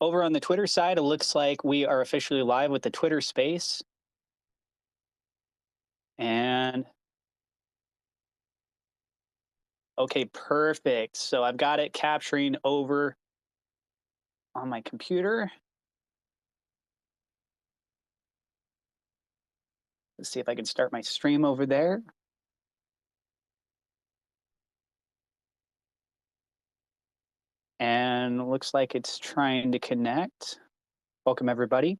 over on the Twitter side, it looks like we are officially live with the Twitter space. And okay, perfect. So I've got it capturing over on my computer. Let's see if I can start my stream over there. And looks like it's trying to connect. Welcome, everybody.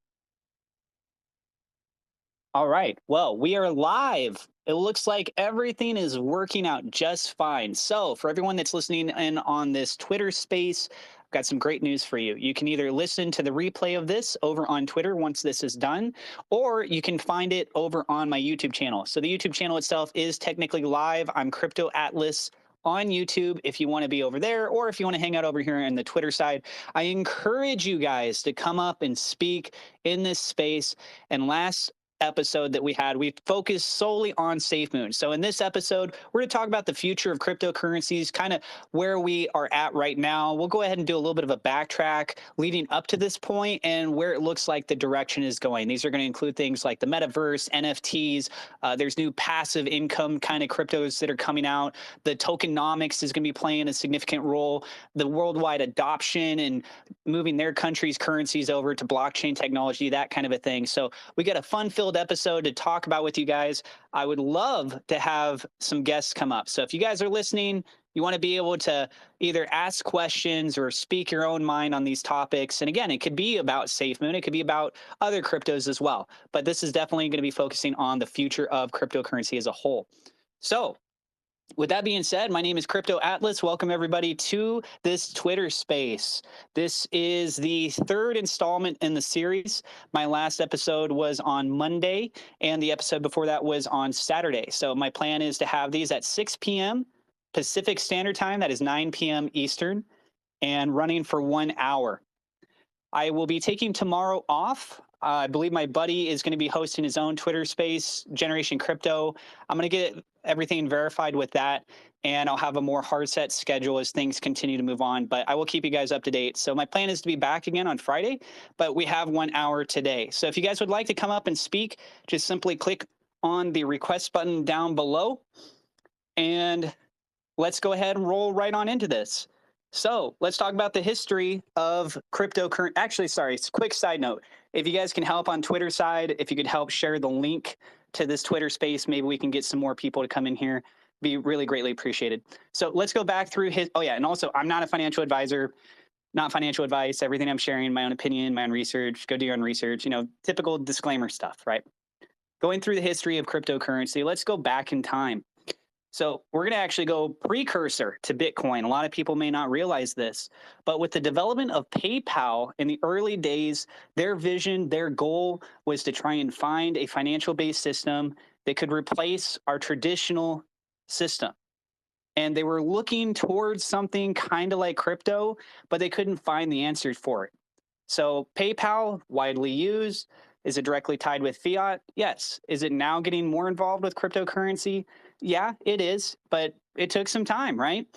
All right. Well, we are live. It looks like everything is working out just fine. So, for everyone that's listening in on this Twitter space, I've got some great news for you. You can either listen to the replay of this over on Twitter once this is done, or you can find it over on my YouTube channel. So, the YouTube channel itself is technically live. I'm Crypto Atlas on YouTube if you want to be over there, or if you want to hang out over here on the Twitter side. I encourage you guys to come up and speak in this space. And last episode that we focused solely on SafeMoon. So in this episode, we're going to talk about the future of cryptocurrencies, kind of where we are at right now. We'll go ahead and do a little bit of a backtrack leading up to this point and where it looks like the direction is going. These are going to include things like the metaverse, NFTs. There's new passive income kind of cryptos that are coming out. The tokenomics is going to be playing a significant role. The worldwide adoption and moving their country's currencies over to blockchain technology, that kind of a thing. So we got a fun-filled episode to talk about with you guys. I would love to have some guests come up. So if you guys are listening, you want to be able to either ask questions or speak your own mind on these topics. And again, it could be about SafeMoon. It could be about other cryptos as well. But this is definitely going to be focusing on the future of cryptocurrency as a whole. So with that being said, my name is Crypto Atlas. Welcome, everybody, to this Twitter space. This is the third installment in the series. My last episode was on Monday, and the episode before that was on Saturday. So my plan is to have these at 6 p.m. Pacific Standard Time. That is 9 p.m. Eastern, and running for 1 hour. I will be taking tomorrow off. I believe my buddy is going to be hosting his own Twitter space, Generation Crypto. I'm going to get everything verified with that, and I'll have a more hard set schedule as things continue to move on, but I will keep you guys up to date. So my plan is to be back again on Friday, but we have 1 hour today. So if you guys would like to come up and speak, just simply click on the request button down below, and let's go ahead and roll right on into this. So let's talk about the history of cryptocurrency. Actually, sorry, it's a quick side note. If you guys can help on Twitter side, if you could help share the link to this Twitter space, maybe we can get some more people to come in here. Be really greatly appreciated. So let's go back through his, oh yeah, and also I'm not a financial advisor, not financial advice. Everything I'm sharing, my own opinion, my own research, go do your own research, typical disclaimer stuff, right? Going through the history of cryptocurrency, let's go back in time. So we're going to actually go precursor to Bitcoin. A lot of people may not realize this, but with the development of PayPal in the early days, their vision, their goal was to try and find a financial-based system that could replace our traditional system. And they were looking towards something kind of like crypto, but they couldn't find the answers for it. So PayPal, widely used. Is it directly tied with fiat? Yes. Is it now getting more involved with cryptocurrency? Yeah, it is, but it took some time, right?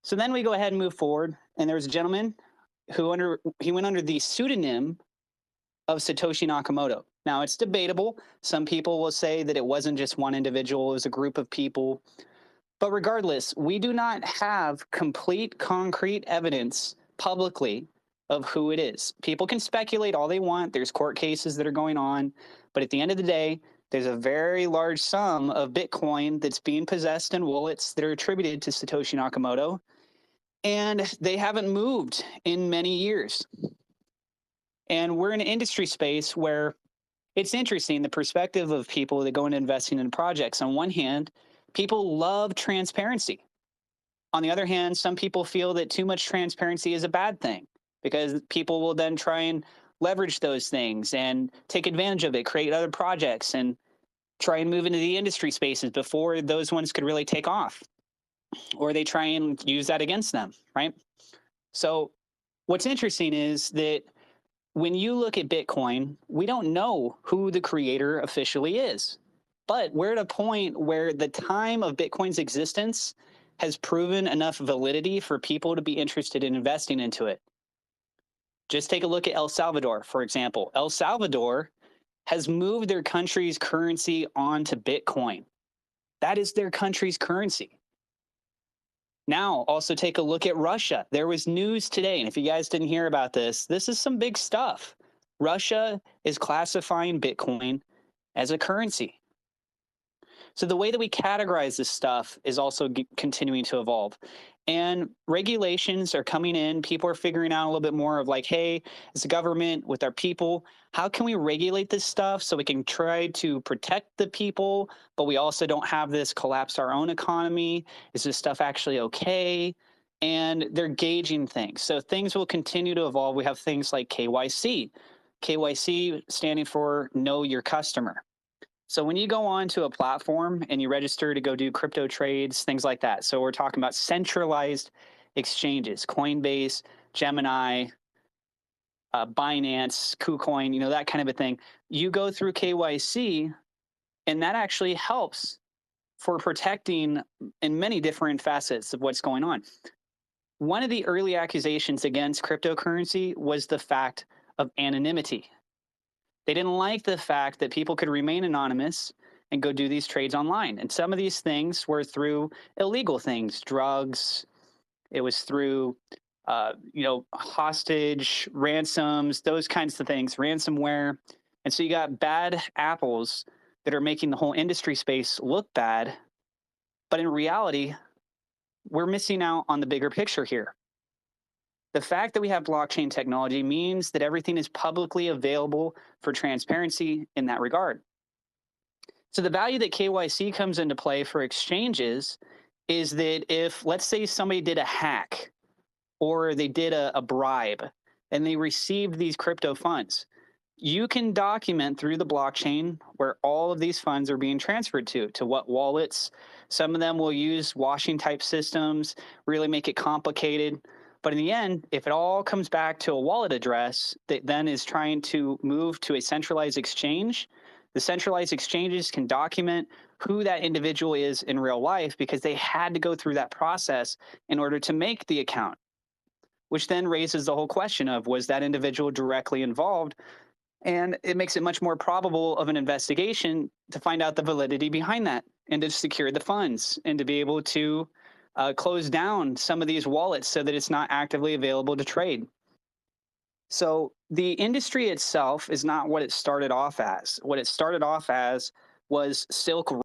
So then we go ahead and move forward, and there was a gentleman who went under the pseudonym of Satoshi Nakamoto. Now, it's debatable. Some people will say that it wasn't just one individual, it was a group of people. But regardless, we do not have complete concrete evidence publicly of who it is. People can speculate all they want. There's court cases that are going on. But at the end of the day, there's a very large sum of Bitcoin that's being possessed in wallets that are attributed to Satoshi Nakamoto. And they haven't moved in many years. And we're in an industry space where it's interesting, the perspective of people that go into investing in projects. On one hand, people love transparency. On the other hand, some people feel that too much transparency is a bad thing because people will then try and leverage those things and take advantage of it, create other projects, and try and move into the industry spaces before those ones could really take off. Or they try and use that against them, right? So what's interesting is that when you look at Bitcoin, we don't know who the creator officially is. But we're at a point where the time of Bitcoin's existence has proven enough validity for people to be interested in investing into it. Just take a look at El Salvador, for example. El Salvador has moved their country's currency onto Bitcoin. That is their country's currency. Now, also take a look at Russia. There was news today, and if you guys didn't hear about this, this is some big stuff. Russia is classifying Bitcoin as a currency. So the way that we categorize this stuff is also continuing to evolve. And regulations are coming in. People are figuring out a little bit more of like, hey, as a government with our people, how can we regulate this stuff so we can try to protect the people, but we also don't have this collapse our own economy? Is this stuff actually okay? And they're gauging things. So things will continue to evolve. We have things like KYC. KYC standing for Know Your Customer. So when you go on to a platform and you register to go do crypto trades, things like that. So we're talking about centralized exchanges, Coinbase, Gemini, Binance, KuCoin, that kind of a thing. You go through KYC, and that actually helps for protecting in many different facets of what's going on. One of the early accusations against cryptocurrency was the fact of anonymity. They didn't like the fact that people could remain anonymous and go do these trades online. And some of these things were through illegal things, drugs. It was through, hostage, ransoms, those kinds of things, ransomware. And so you got bad apples that are making the whole industry space look bad. But in reality, we're missing out on the bigger picture here. The fact that we have blockchain technology means that everything is publicly available for transparency in that regard. So the value that KYC comes into play for exchanges is that if, let's say, somebody did a hack or they did a bribe and they received these crypto funds, you can document through the blockchain where all of these funds are being transferred to what wallets. Some of them will use washing type systems, really make it complicated. But in the end, if it all comes back to a wallet address that then is trying to move to a centralized exchange, the centralized exchanges can document who that individual is in real life because they had to go through that process in order to make the account, which then raises the whole question of, was that individual directly involved? And it makes it much more probable of an investigation to find out the validity behind that and to secure the funds and to be able to close down some of these wallets so that it's not actively available to trade. So the industry itself is not what it started off as. What it started off as was Silk Road.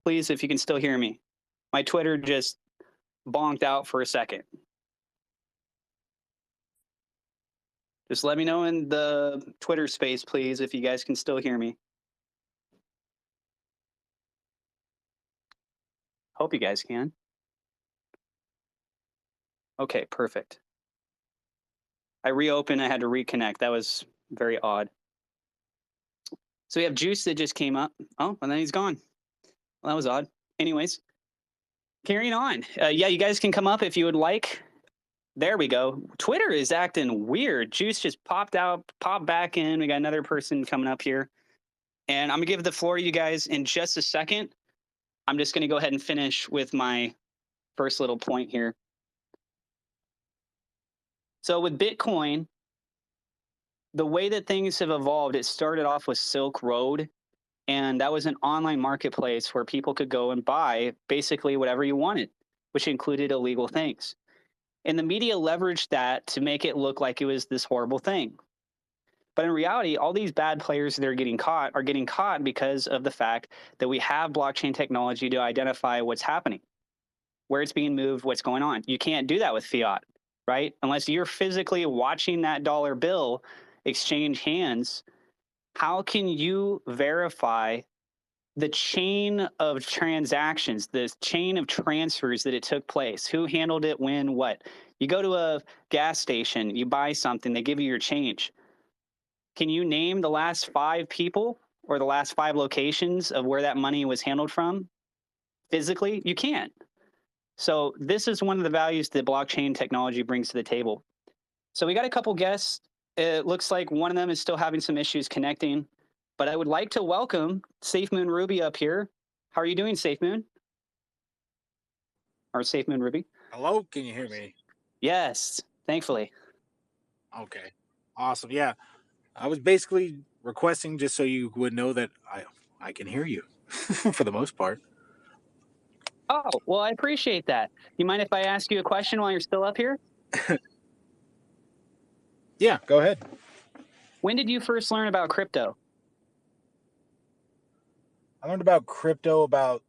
Please, if you can still hear me. My Twitter just bonked out for a second. Just let me know in the Twitter space, please, if you guys can still hear me. Hope you guys can. Okay, perfect. I reopened, I had to reconnect. That was very odd. So we have Juice that just came up. Oh, and then he's gone. Well, that was odd. Anyways, carrying on. Yeah, you guys can come up if you would like. There we go. Twitter is acting weird. Juice just popped out, popped back in. We got another person coming up here. And I'm going to give the floor to you guys in just a second. I'm just going to go ahead and finish with my first little point here. So with Bitcoin, the way that things have evolved, it started off with Silk Road. And that was an online marketplace where people could go and buy basically whatever you wanted, which included illegal things. And the media leveraged that to make it look like it was this horrible thing. But in reality, all these bad players that are getting caught because of the fact that we have blockchain technology to identify what's happening, where it's being moved, what's going on. You can't do that with fiat, right? Unless you're physically watching that dollar bill exchange hands, how can you verify the chain of transactions, the chain of transfers that it took place? Who handled it, when, what? You go to a gas station, you buy something, they give you your change. Can you name the last 5 people or the last 5 locations of where that money was handled from? physically, you can't. So this is one of the values that blockchain technology brings to the table. So we got a couple guests. It looks like one of them is still having some issues connecting, but I would like to welcome Safe Moon Ruby up here. How are you doing, Safe Moon? Or Safe Moon Ruby? Hello, can you hear me? Yes, thankfully. Okay, awesome. Yeah, I was basically requesting just so you would know that I can hear you for the most part. Oh, well, I appreciate that. You mind if I ask you a question while you're still up here? Yeah, go ahead. When did you first learn about crypto? I learned about crypto about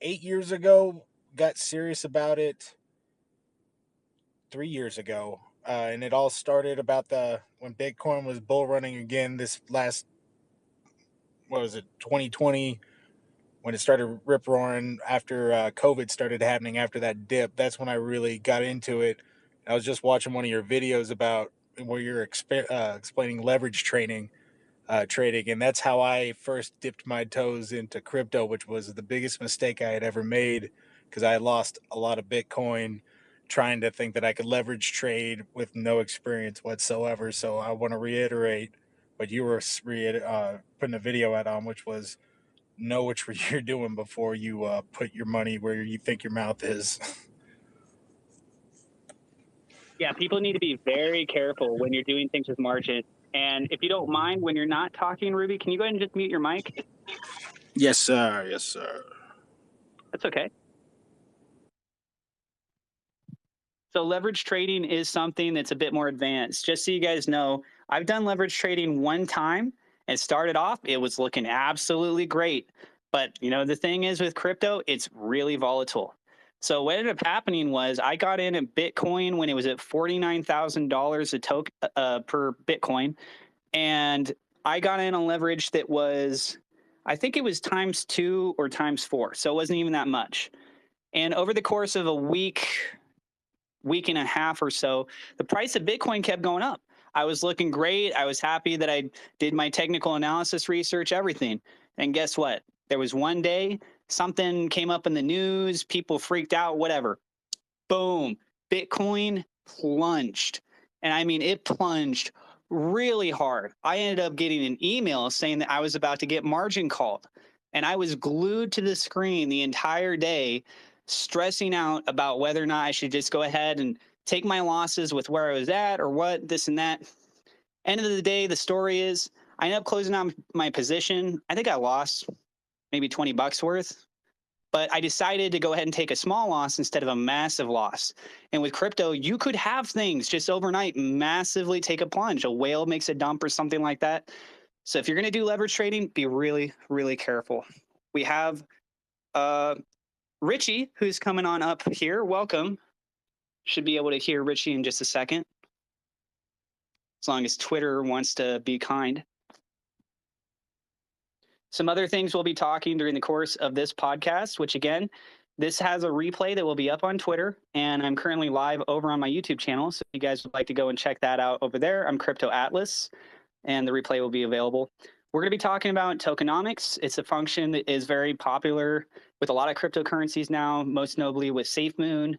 8 years ago. Got serious about it 3 years ago, and it all started about the when Bitcoin was bull running again. This last, what was it, 2020, when it started rip roaring after COVID started happening after that dip. That's when I really got into it. I was just watching one of your videos about where you're explaining leverage trading, and that's how I first dipped my toes into crypto, which was the biggest mistake I had ever made because I had lost a lot of Bitcoin trying to think that I could leverage trade with no experience whatsoever. So I want to reiterate what you were putting a video out on, which was know what you're doing before you put your money where you think your mouth is. Yeah, people need to be very careful when you're doing things with margin. And if you don't mind, when you're not talking, Ruby, can you go ahead and just mute your mic? Yes, sir. Yes, sir. That's okay. So leverage trading is something that's a bit more advanced. Just so you guys know, I've done leverage trading one time. It started off, it was looking absolutely great. But the thing is with crypto, it's really volatile. So what ended up happening was I got in at Bitcoin when it was at $49,000 a token per Bitcoin, and I got in on leverage that was, I think it was times 2 or times 4, so it wasn't even that much. And over the course of a week and a half or so, the price of Bitcoin kept going up. I was looking great. I was happy that I did my technical analysis research, everything. And guess what? There was one day something came up in the news, people freaked out, whatever. Boom, Bitcoin plunged. And I mean, it plunged really hard. I ended up getting an email saying that I was about to get margin called. And I was glued to the screen the entire day, stressing out about whether or not I should just go ahead and take my losses with where I was at or what, this and that. End of the day, the story is I ended up closing out my position. I think I lost maybe 20 bucks worth, but I decided to go ahead and take a small loss instead of a massive loss. And with crypto, you could have things just overnight massively take a plunge. A whale makes a dump or something like that. So if you're going to do leverage trading, be really, really careful. We have Richie, who's coming on up here. Welcome. Should be able to hear Richie in just a second, as long as Twitter wants to be kind. Some other things we'll be talking during the course of this podcast, which again, this has a replay that will be up on Twitter, and I'm currently live over on my YouTube channel. So if you guys would like to go and check that out over there, I'm Crypto Atlas, and the replay will be available. We're going to be talking about tokenomics. It's a function that is very popular with a lot of cryptocurrencies now, most notably with SafeMoon.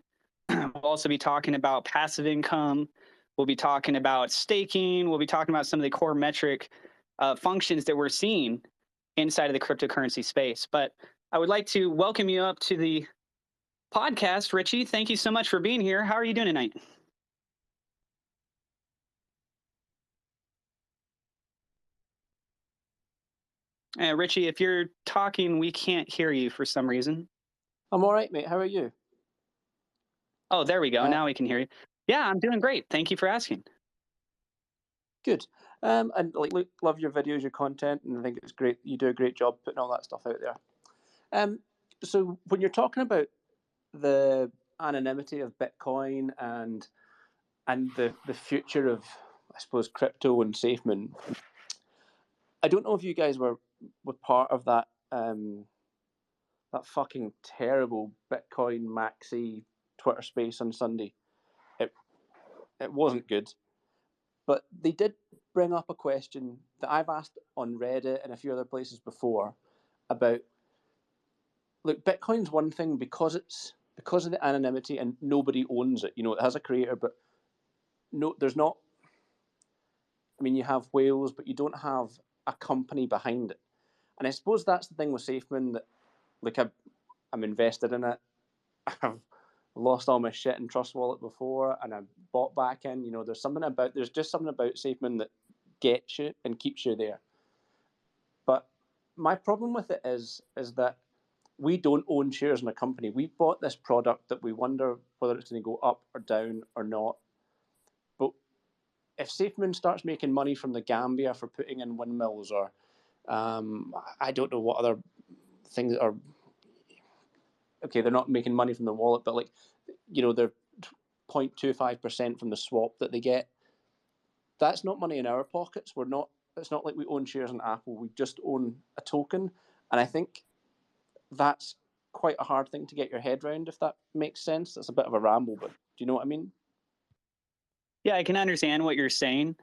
We'll also be talking about passive income. We'll be talking about staking. We'll be talking about some of the core metric functions that we're seeing inside of the cryptocurrency space. But I would like to welcome you up to the podcast, Richie. Thank you so much for being here. How are you doing tonight? Richie, if you're talking, we can't hear you for some reason. I'm all right, mate. How are you? Oh, there we go. Now we can hear you. Yeah, I'm doing great. Thank you for asking. Good. And love your videos, your content, and I think it's great. You do a great job putting all that stuff out there. So when you're talking about the anonymity of Bitcoin and the future of, I suppose, crypto and SafeMoon, I don't know if you guys were part of that that fucking terrible Bitcoin maxi Twitter space on Sunday. It wasn't good. But they did bring up a question that I've asked on Reddit and a few other places before about look, Bitcoin's one thing because of the anonymity and nobody owns it. You know, it has a creator, but no, there's not. I mean, you have whales, but you don't have a company behind it. And I suppose that's the thing with SafeMoon, that like I'm invested in it. I've lost all my shit in Trust Wallet before, and I bought back in. You know, there's just something about SafeMoon that gets you and keeps you there. But my problem with it is that we don't own shares in a company. We bought this product that we wonder whether it's going to go up or down or not. But if SafeMoon starts making money from the Gambia for putting in windmills, or I don't know what other things are. Okay, they're not making money from the wallet, but like, you know, they're 0.25% from the swap that they get. That's not money in our pockets. It's not like we own shares in Apple. We just own a token. And I think that's quite a hard thing to get your head around, if that makes sense. That's a bit of a ramble, but do you know what I mean? Yeah, I can understand what you're saying.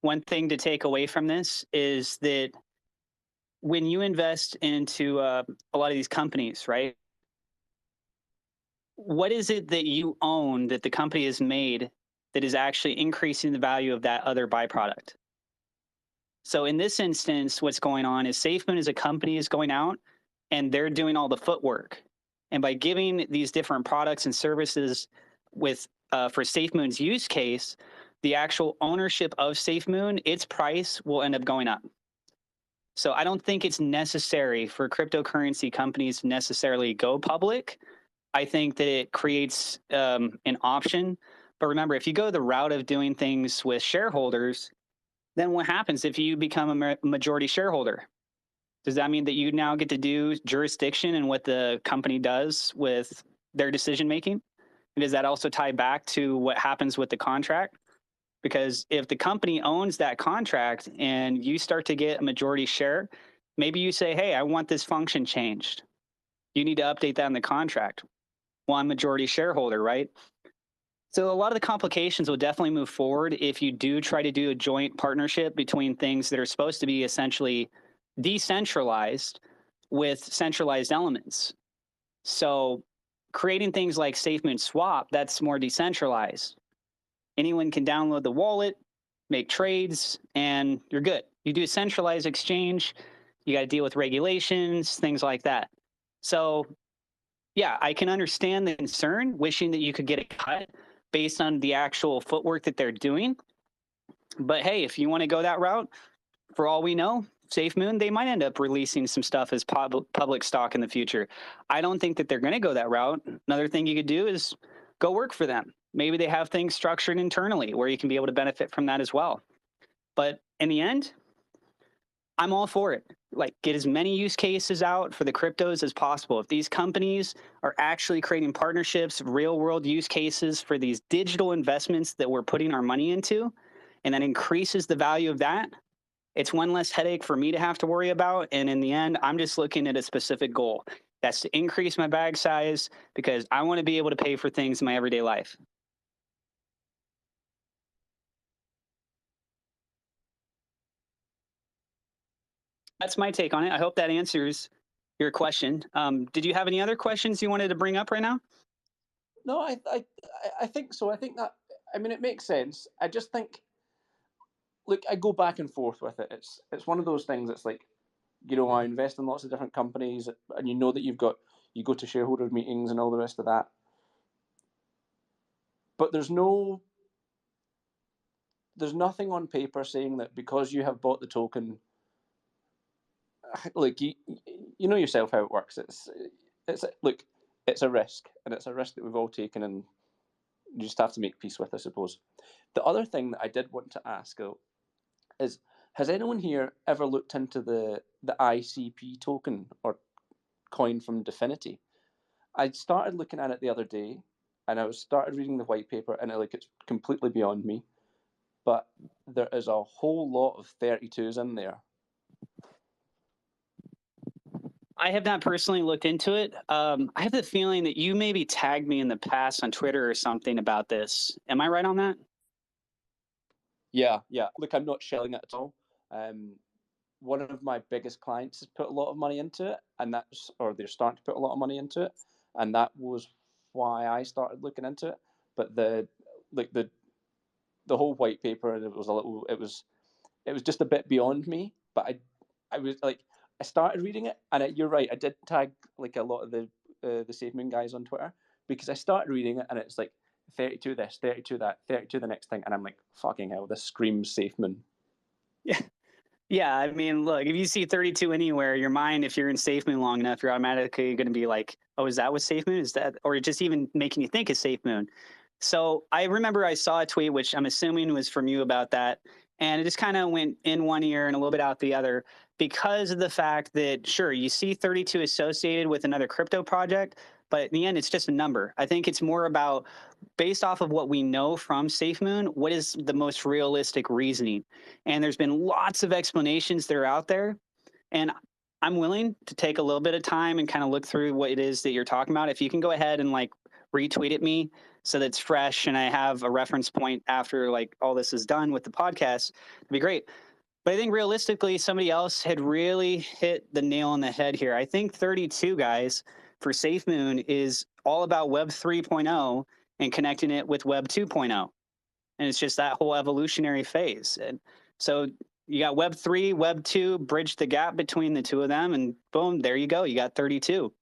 One thing to take away from this is that when you invest into a lot of these companies, right? What is it that you own that the company has made that is actually increasing the value of that other byproduct? So in this instance, what's going on is SafeMoon as a company is going out and they're doing all the footwork. And by giving these different products and services with for SafeMoon's use case, the actual ownership of SafeMoon, its price will end up going up. So I don't think it's necessary for cryptocurrency companies to necessarily go public. I think that it creates an option. But remember, if you go the route of doing things with shareholders, then what happens if you become a majority shareholder? Does that mean that you now get to do jurisdiction in what the company does with their decision making? And does that also tie back to what happens with the contract? Because if the company owns that contract and you start to get a majority share, maybe you say, hey, I want this function changed. You need to update that in the contract. Well, I'm majority shareholder, right? So a lot of the complications will definitely move forward if you do try to do a joint partnership between things that are supposed to be essentially decentralized with centralized elements. So creating things like SafeMoon Swap, that's more decentralized. Anyone can download the wallet, make trades, and you're good. You do a centralized exchange, you got to deal with regulations, things like that. So yeah, I can understand the concern, wishing that you could get a cut based on the actual footwork that they're doing. But hey, if you want to go that route, for all we know, SafeMoon, they might end up releasing some stuff as public stock in the future. I don't think that they're going to go that route. Another thing you could do is go work for them. Maybe they have things structured internally where you can be able to benefit from that as well. But in the end, I'm all for it. Like, get as many use cases out for the cryptos as possible. If these companies are actually creating partnerships, real world use cases for these digital investments that we're putting our money into, and that increases the value of that, it's one less headache for me to have to worry about. And in the end, I'm just looking at a specific goal. That's to increase my bag size because I want to be able to pay for things in my everyday life. That's my take on it. I hope that answers your question. Did you have any other questions you wanted to bring up right now? No, I think so. I think that, I mean, it makes sense. I just think, look, I go back and forth with it. It's one of those things. It's like, you know, I invest in lots of different companies, and you know that you go to shareholder meetings and all the rest of that. But there's nothing on paper saying that because you have bought the token, like you know yourself how it works. Look, it's a risk, and it's a risk that we've all taken, and you just have to make peace with, I suppose. The other thing that I did want to ask is, has anyone here ever looked into the ICP token or coin from Dfinity? I started looking at it the other day, and I started reading the white paper, and it's completely beyond me. But there is a whole lot of 32s in there. I have not personally looked into it. I have the feeling that you maybe tagged me in the past on Twitter or something about this. Am I right on that? Yeah. Look, I'm not shelling it at all. one of my biggest clients has put a lot of money into it, and or they're starting to put a lot of money into it, and that was why I started looking into it. But the whole white paper, it was just a bit beyond me. But I was like, I started reading it, and you're right, I did tag like a lot of the SafeMoon guys on Twitter, because I started reading it, and it's like 32 this, 32 that, 32 the next thing, and I'm like, fucking hell, this screams SafeMoon. Yeah. Yeah, I mean, look, if you see 32 anywhere, your mind, if you're in SafeMoon long enough, you're automatically going to be like, oh, is that what SafeMoon is? That, or just even making you think it's SafeMoon. So I remember I saw a tweet, which I'm assuming was from you about that, and it just kind of went in one ear and a little bit out the other, because of the fact that, sure, you see 32 associated with another crypto project, but in the end, it's just a number. I think it's more about, based off of what we know from SafeMoon, what is the most realistic reasoning? And there's been lots of explanations that are out there. And I'm willing to take a little bit of time and kind of look through what it is that you're talking about. If you can go ahead and like retweet at me so that it's fresh and I have a reference point after like all this is done with the podcast, it'd be great. But I think realistically, somebody else had really hit the nail on the head here. I think 32, guys, for SafeMoon is all about Web 3.0 and connecting it with Web 2.0. And it's just that whole evolutionary phase. And so you got Web 3, Web 2, bridge the gap between the two of them, and boom, there you go. You got 32.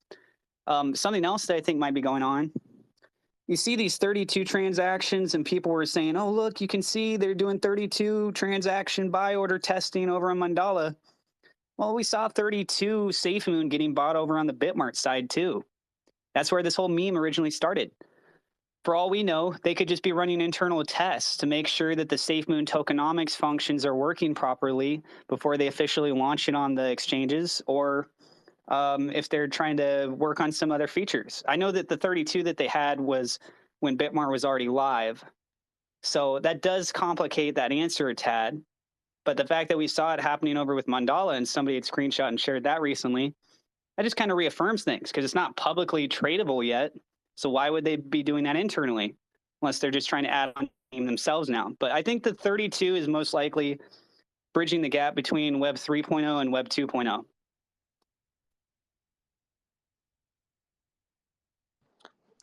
Something else that I think might be going on. You see these 32 transactions, and people were saying, oh, look, you can see they're doing 32 transaction buy order testing over on Mandala. Well, we saw 32 SafeMoon getting bought over on the Bitmart side, too. That's where this whole meme originally started. For all we know, they could just be running internal tests to make sure that the SafeMoon tokenomics functions are working properly before they officially launch it on the exchanges, or if they're trying to work on some other features. I know that the 32 that they had was when Bitmart was already live. So that does complicate that answer a tad. But the fact that we saw it happening over with Mandala and somebody had screenshot and shared that recently, that just kind of reaffirms things, because it's not publicly tradable yet. So why would they be doing that internally unless they're just trying to add on themselves now? But I think the 32 is most likely bridging the gap between Web 3.0 and Web 2.0.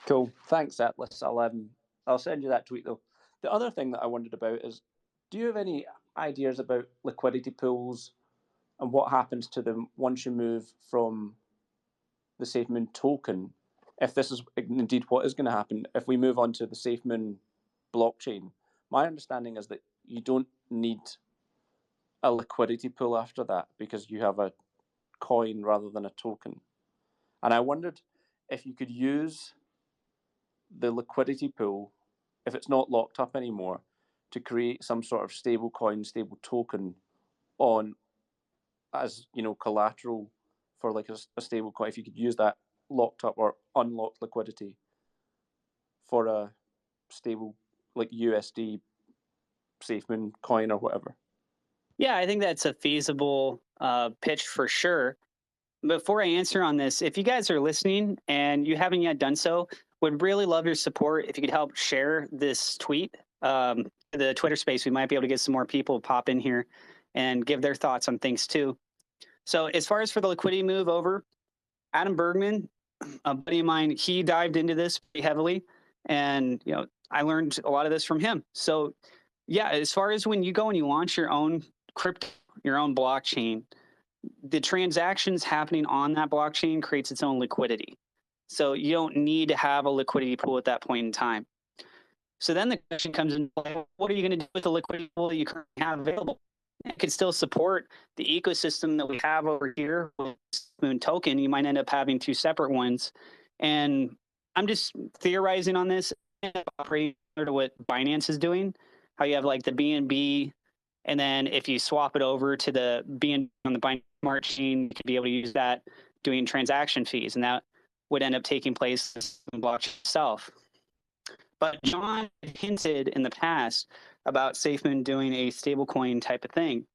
Cool. Thanks, Atlas. I'll send you that tweet though. The other thing that I wondered about is, do you have any ideas about liquidity pools and what happens to them once you move from the SafeMoon token? If this is indeed what is going to happen, if we move on to the SafeMoon blockchain, my understanding is that you don't need a liquidity pool after that, because you have a coin rather than a token. And I wondered if you could use the liquidity pool, if it's not locked up anymore, to create some sort of stable coin, stable token on, as you know, collateral for like a stable coin. If you could use that locked up or unlocked liquidity for a stable like USD SafeMoon coin or whatever. Yeah, I think that's a feasible pitch for sure. Before I answer on this, if you guys are listening and you haven't yet done so, would really love your support. If you could help share this tweet, the Twitter space, we might be able to get some more people pop in here and give their thoughts on things too. So as far as for the liquidity move over, Adam Bergman, a buddy of mine, he dived into this pretty heavily, and you know, I learned a lot of this from him. So yeah, as far as when you go and you launch your own crypto, your own blockchain, the transactions happening on that blockchain creates its own liquidity. So you don't need to have a liquidity pool at that point in time. So then the question comes in, what are you going to do with the liquidity pool that you currently have available? It could still support the ecosystem that we have over here with Moon Token. You might end up having two separate ones. And I'm just theorizing on this, operating to what Binance is doing, how you have like the BNB, and then if you swap it over to the BNB on the Binance Smart Chain, you could be able to use that doing transaction fees, and that would end up taking place in the blockchain itself. But John hinted in the past about SafeMoon doing a stablecoin type of thing.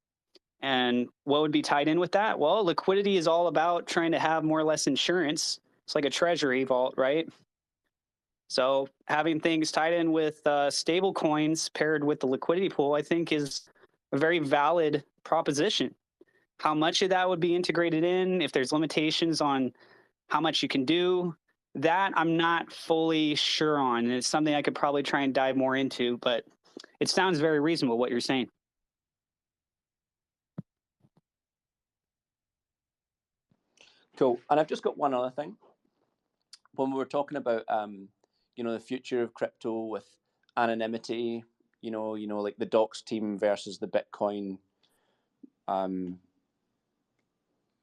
And what would be tied in with that? Well, liquidity is all about trying to have more or less insurance. It's like a treasury vault, right? So having things tied in with stable coins paired with the liquidity pool, I think is a very valid proposition. How much of that would be integrated in, if there's limitations on how much you can do, that I'm not fully sure on. And it's something I could probably try and dive more into, but it sounds very reasonable what you're saying. Cool. And I've just got one other thing. When we were talking about, the future of crypto with anonymity, like the Docs team versus the Bitcoin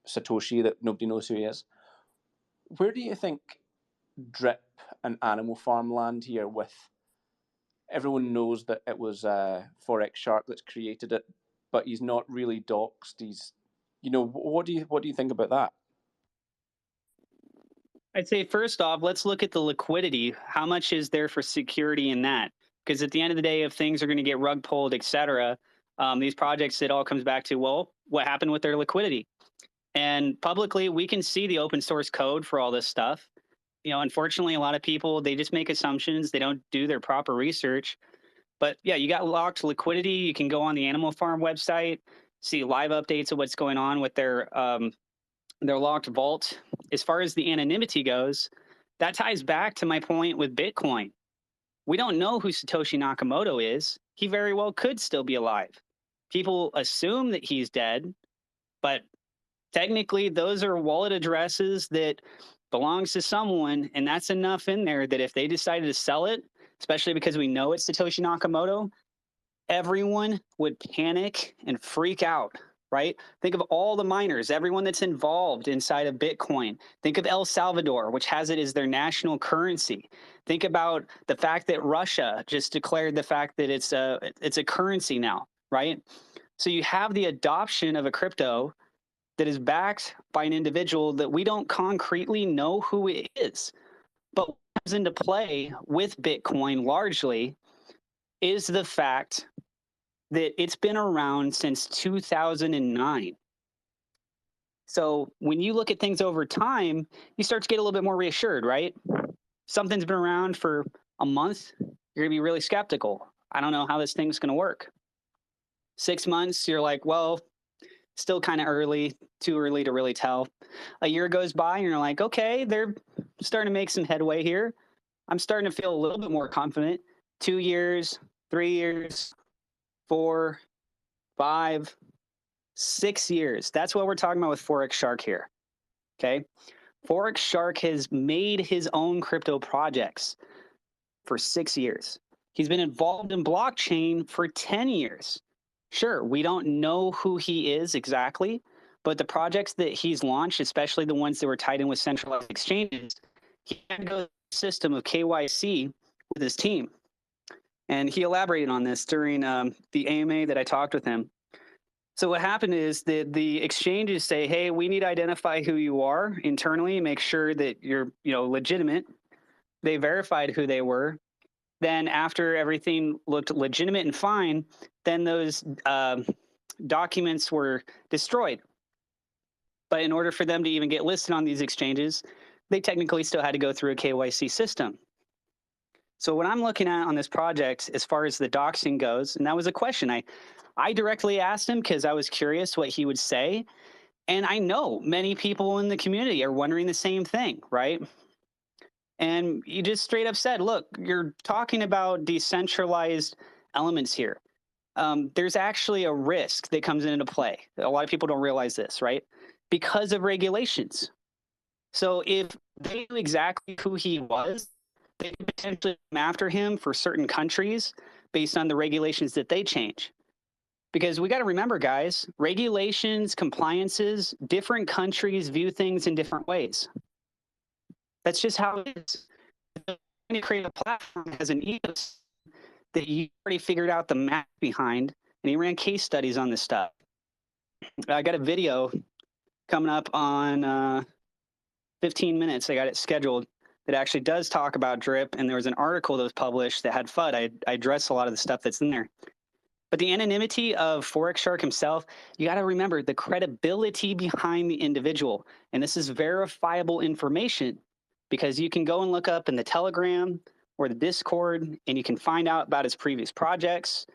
Satoshi that nobody knows who he is. Where do you think Drip and Animal Farm land here? With everyone knows that it was Forex Shark that's created it, but he's not really doxed. He's, what do you think about that? I'd say first off, let's look at the liquidity. How much is there for security in that? Because at the end of the day, if things are going to get rug pulled, et cetera, these projects, it all comes back to, well, what happened with their liquidity? And publicly, we can see the open source code for all this stuff. Unfortunately, a lot of people, they just make assumptions. They don't do their proper research. But yeah, you got locked liquidity. You can go on the Animal Farm website, see live updates of what's going on with their locked vault. As far as the anonymity goes, that ties back to my point with Bitcoin. We don't know who Satoshi Nakamoto is. He very well could still be alive. People assume that he's dead, but technically those are wallet addresses that belongs to someone, and that's enough in there that if they decided to sell it, especially because we know it's Satoshi Nakamoto, everyone would panic and freak out. Right? Think of all the miners, everyone that's involved inside of Bitcoin. Think of El Salvador, which has it as their national currency. Think about the fact that Russia just declared the fact that it's a currency now, right? So you have the adoption of a crypto that is backed by an individual that we don't concretely know who it is. But what comes into play with Bitcoin largely is the fact that it's been around since 2009. So when you look at things over time, you start to get a little bit more reassured, right? Something's been around for a month, you're gonna be really skeptical. I don't know how this thing's gonna work. 6 months, you're like, well, still kind of early, too early to really tell. A year goes by and you're like, okay, they're starting to make some headway here. I'm starting to feel a little bit more confident. 2 years, 3 years, 4, 5, 6 years. That's what we're talking about with Forex Shark here. Okay. Forex Shark has made his own crypto projects for 6 years. He's been involved in blockchain for 10 years. Sure, we don't know who he is exactly, but the projects that he's launched, especially the ones that were tied in with centralized exchanges, he had to go through a system of KYC with his team. And he elaborated on this during the AMA that I talked with him. So what happened is that the exchanges say, hey, we need to identify who you are internally, make sure that you're legitimate. They verified who they were. Then after everything looked legitimate and fine, then those documents were destroyed. But in order for them to even get listed on these exchanges, they technically still had to go through a KYC system. So what I'm looking at on this project, as far as the doxing goes, and that was a question I directly asked him because I was curious what he would say. And I know many people in the community are wondering the same thing, right? And he just straight up said, look, you're talking about decentralized elements here. There's actually a risk that comes into play. A lot of people don't realize this, right? Because of regulations. So if they knew exactly who he was, they could potentially come after him for certain countries based on the regulations that they change. Because we got to remember, guys, regulations, compliances, different countries view things in different ways. That's just how it is. If you create a platform that has an ethos that you already figured out the math behind, and he ran case studies on this stuff. I got a video coming up on 15 minutes. I got it scheduled that actually does talk about Drip, and there was an article that was published that had FUD. I addressed a lot of the stuff that's in there. But the anonymity of Forex Shark himself, you got to remember the credibility behind the individual. And this is verifiable information because you can go and look up in the Telegram or the Discord, and you can find out about his previous projects.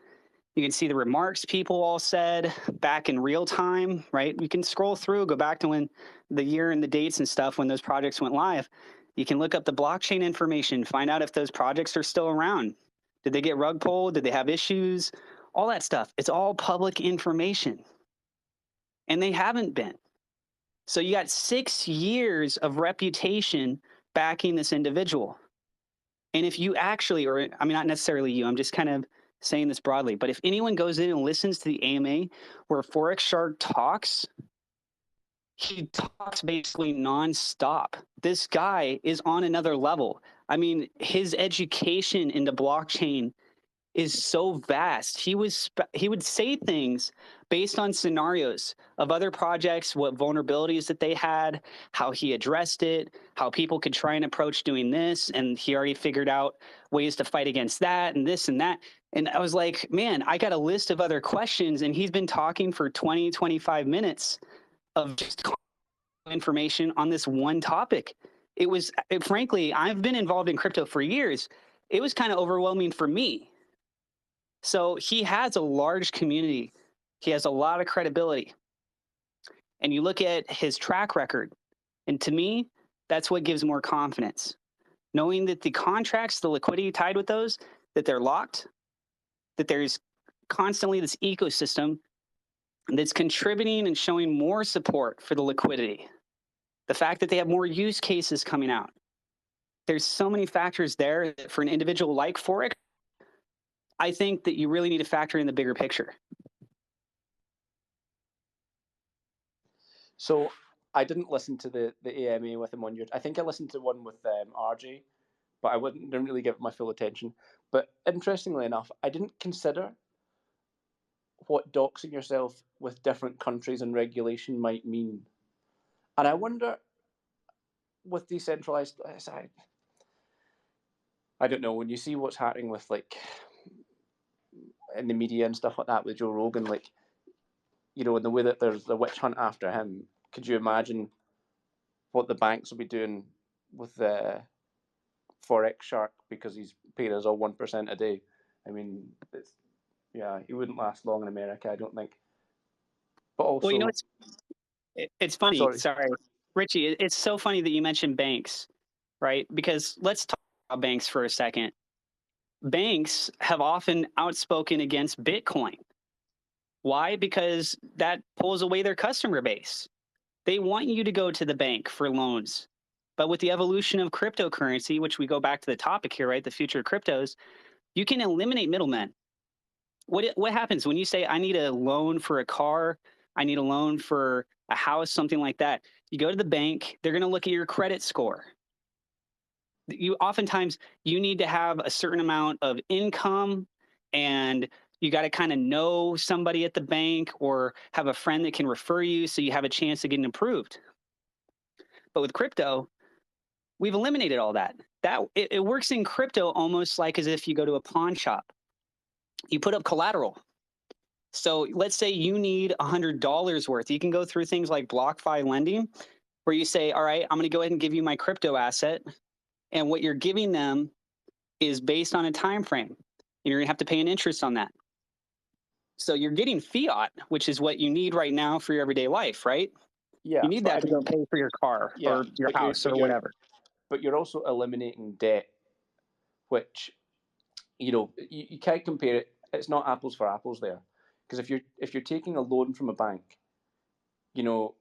You can see the remarks people all said back in real time, right? You can scroll through, go back to when the year and the dates and stuff when those projects went live. You can look up the blockchain information, find out if those projects are still around. Did they get rug pulled? Did they have issues? All that stuff. It's all public information. And they haven't been. So you got 6 years of reputation backing this individual. And if you actually, or I mean, not necessarily you, I'm just kind of saying this broadly, but if anyone goes in and listens to the AMA where Forex Shark talks, he talks basically nonstop. This guy is on another level. I mean, his education into blockchain is so vast. He would say things based on scenarios of other projects, what vulnerabilities that they had, how he addressed it, how people could try and approach doing this, and he already figured out ways to fight against that and this and that. And I was like, man, I got a list of other questions, and he's been talking for 20, 25 minutes of just information on this one topic. Frankly, I've been involved in crypto for years. It was kind of overwhelming for me. So he has a large community. He has a lot of credibility. And you look at his track record, and to me, that's what gives more confidence. Knowing that the contracts, the liquidity tied with those, that they're locked, that there's constantly this ecosystem that's contributing and showing more support for the liquidity. The fact that they have more use cases coming out. There's so many factors there that for an individual like Forex, I think that you really need to factor in the bigger picture. So I didn't listen to the AMA with him on your. I think I listened to one with RJ, but didn't really give it my full attention. But interestingly enough, I didn't consider what doxing yourself with different countries and regulation might mean. And I wonder, with decentralized, I don't know, when you see what's happening with like in the media and stuff like that with Joe Rogan, like, you know, in the way that there's the witch hunt after him, could you imagine what the banks will be doing with the Forex Shark because he's paid us all 1% a day? I mean, he wouldn't last long in America, I don't think. But also, well, you know, it's funny. Sorry, Richie, it's so funny that you mentioned banks, right? Because let's talk about banks for a second. Banks have often outspoken against Bitcoin. Why? Because that pulls away their customer base. They want you to go to the bank for loans. But with the evolution of cryptocurrency, which we go back to the topic here, right? The future of cryptos, you can eliminate middlemen. What happens when you say, I need a loan for a car, I need a loan for a house, something like that? You go to the bank, they're going to look at your credit score. Oftentimes, you need to have a certain amount of income, and you got to kind of know somebody at the bank or have a friend that can refer you so you have a chance of getting approved. But with crypto, we've eliminated all that. It works in crypto almost like as if you go to a pawn shop. You put up collateral. So let's say you need $100 worth. You can go through things like BlockFi lending, where you say, all right, I'm going to go ahead and give you my crypto asset. And what you're giving them is based on a time frame. And you're going to have to pay an interest on that. So you're getting fiat, which is what you need right now for your everyday life, right? Yeah, you need that to go pay for your car or your house or whatever. But you're also eliminating debt, which, you know, you can't compare it. It's not apples for apples there, because if you're taking a loan from a bank, you know,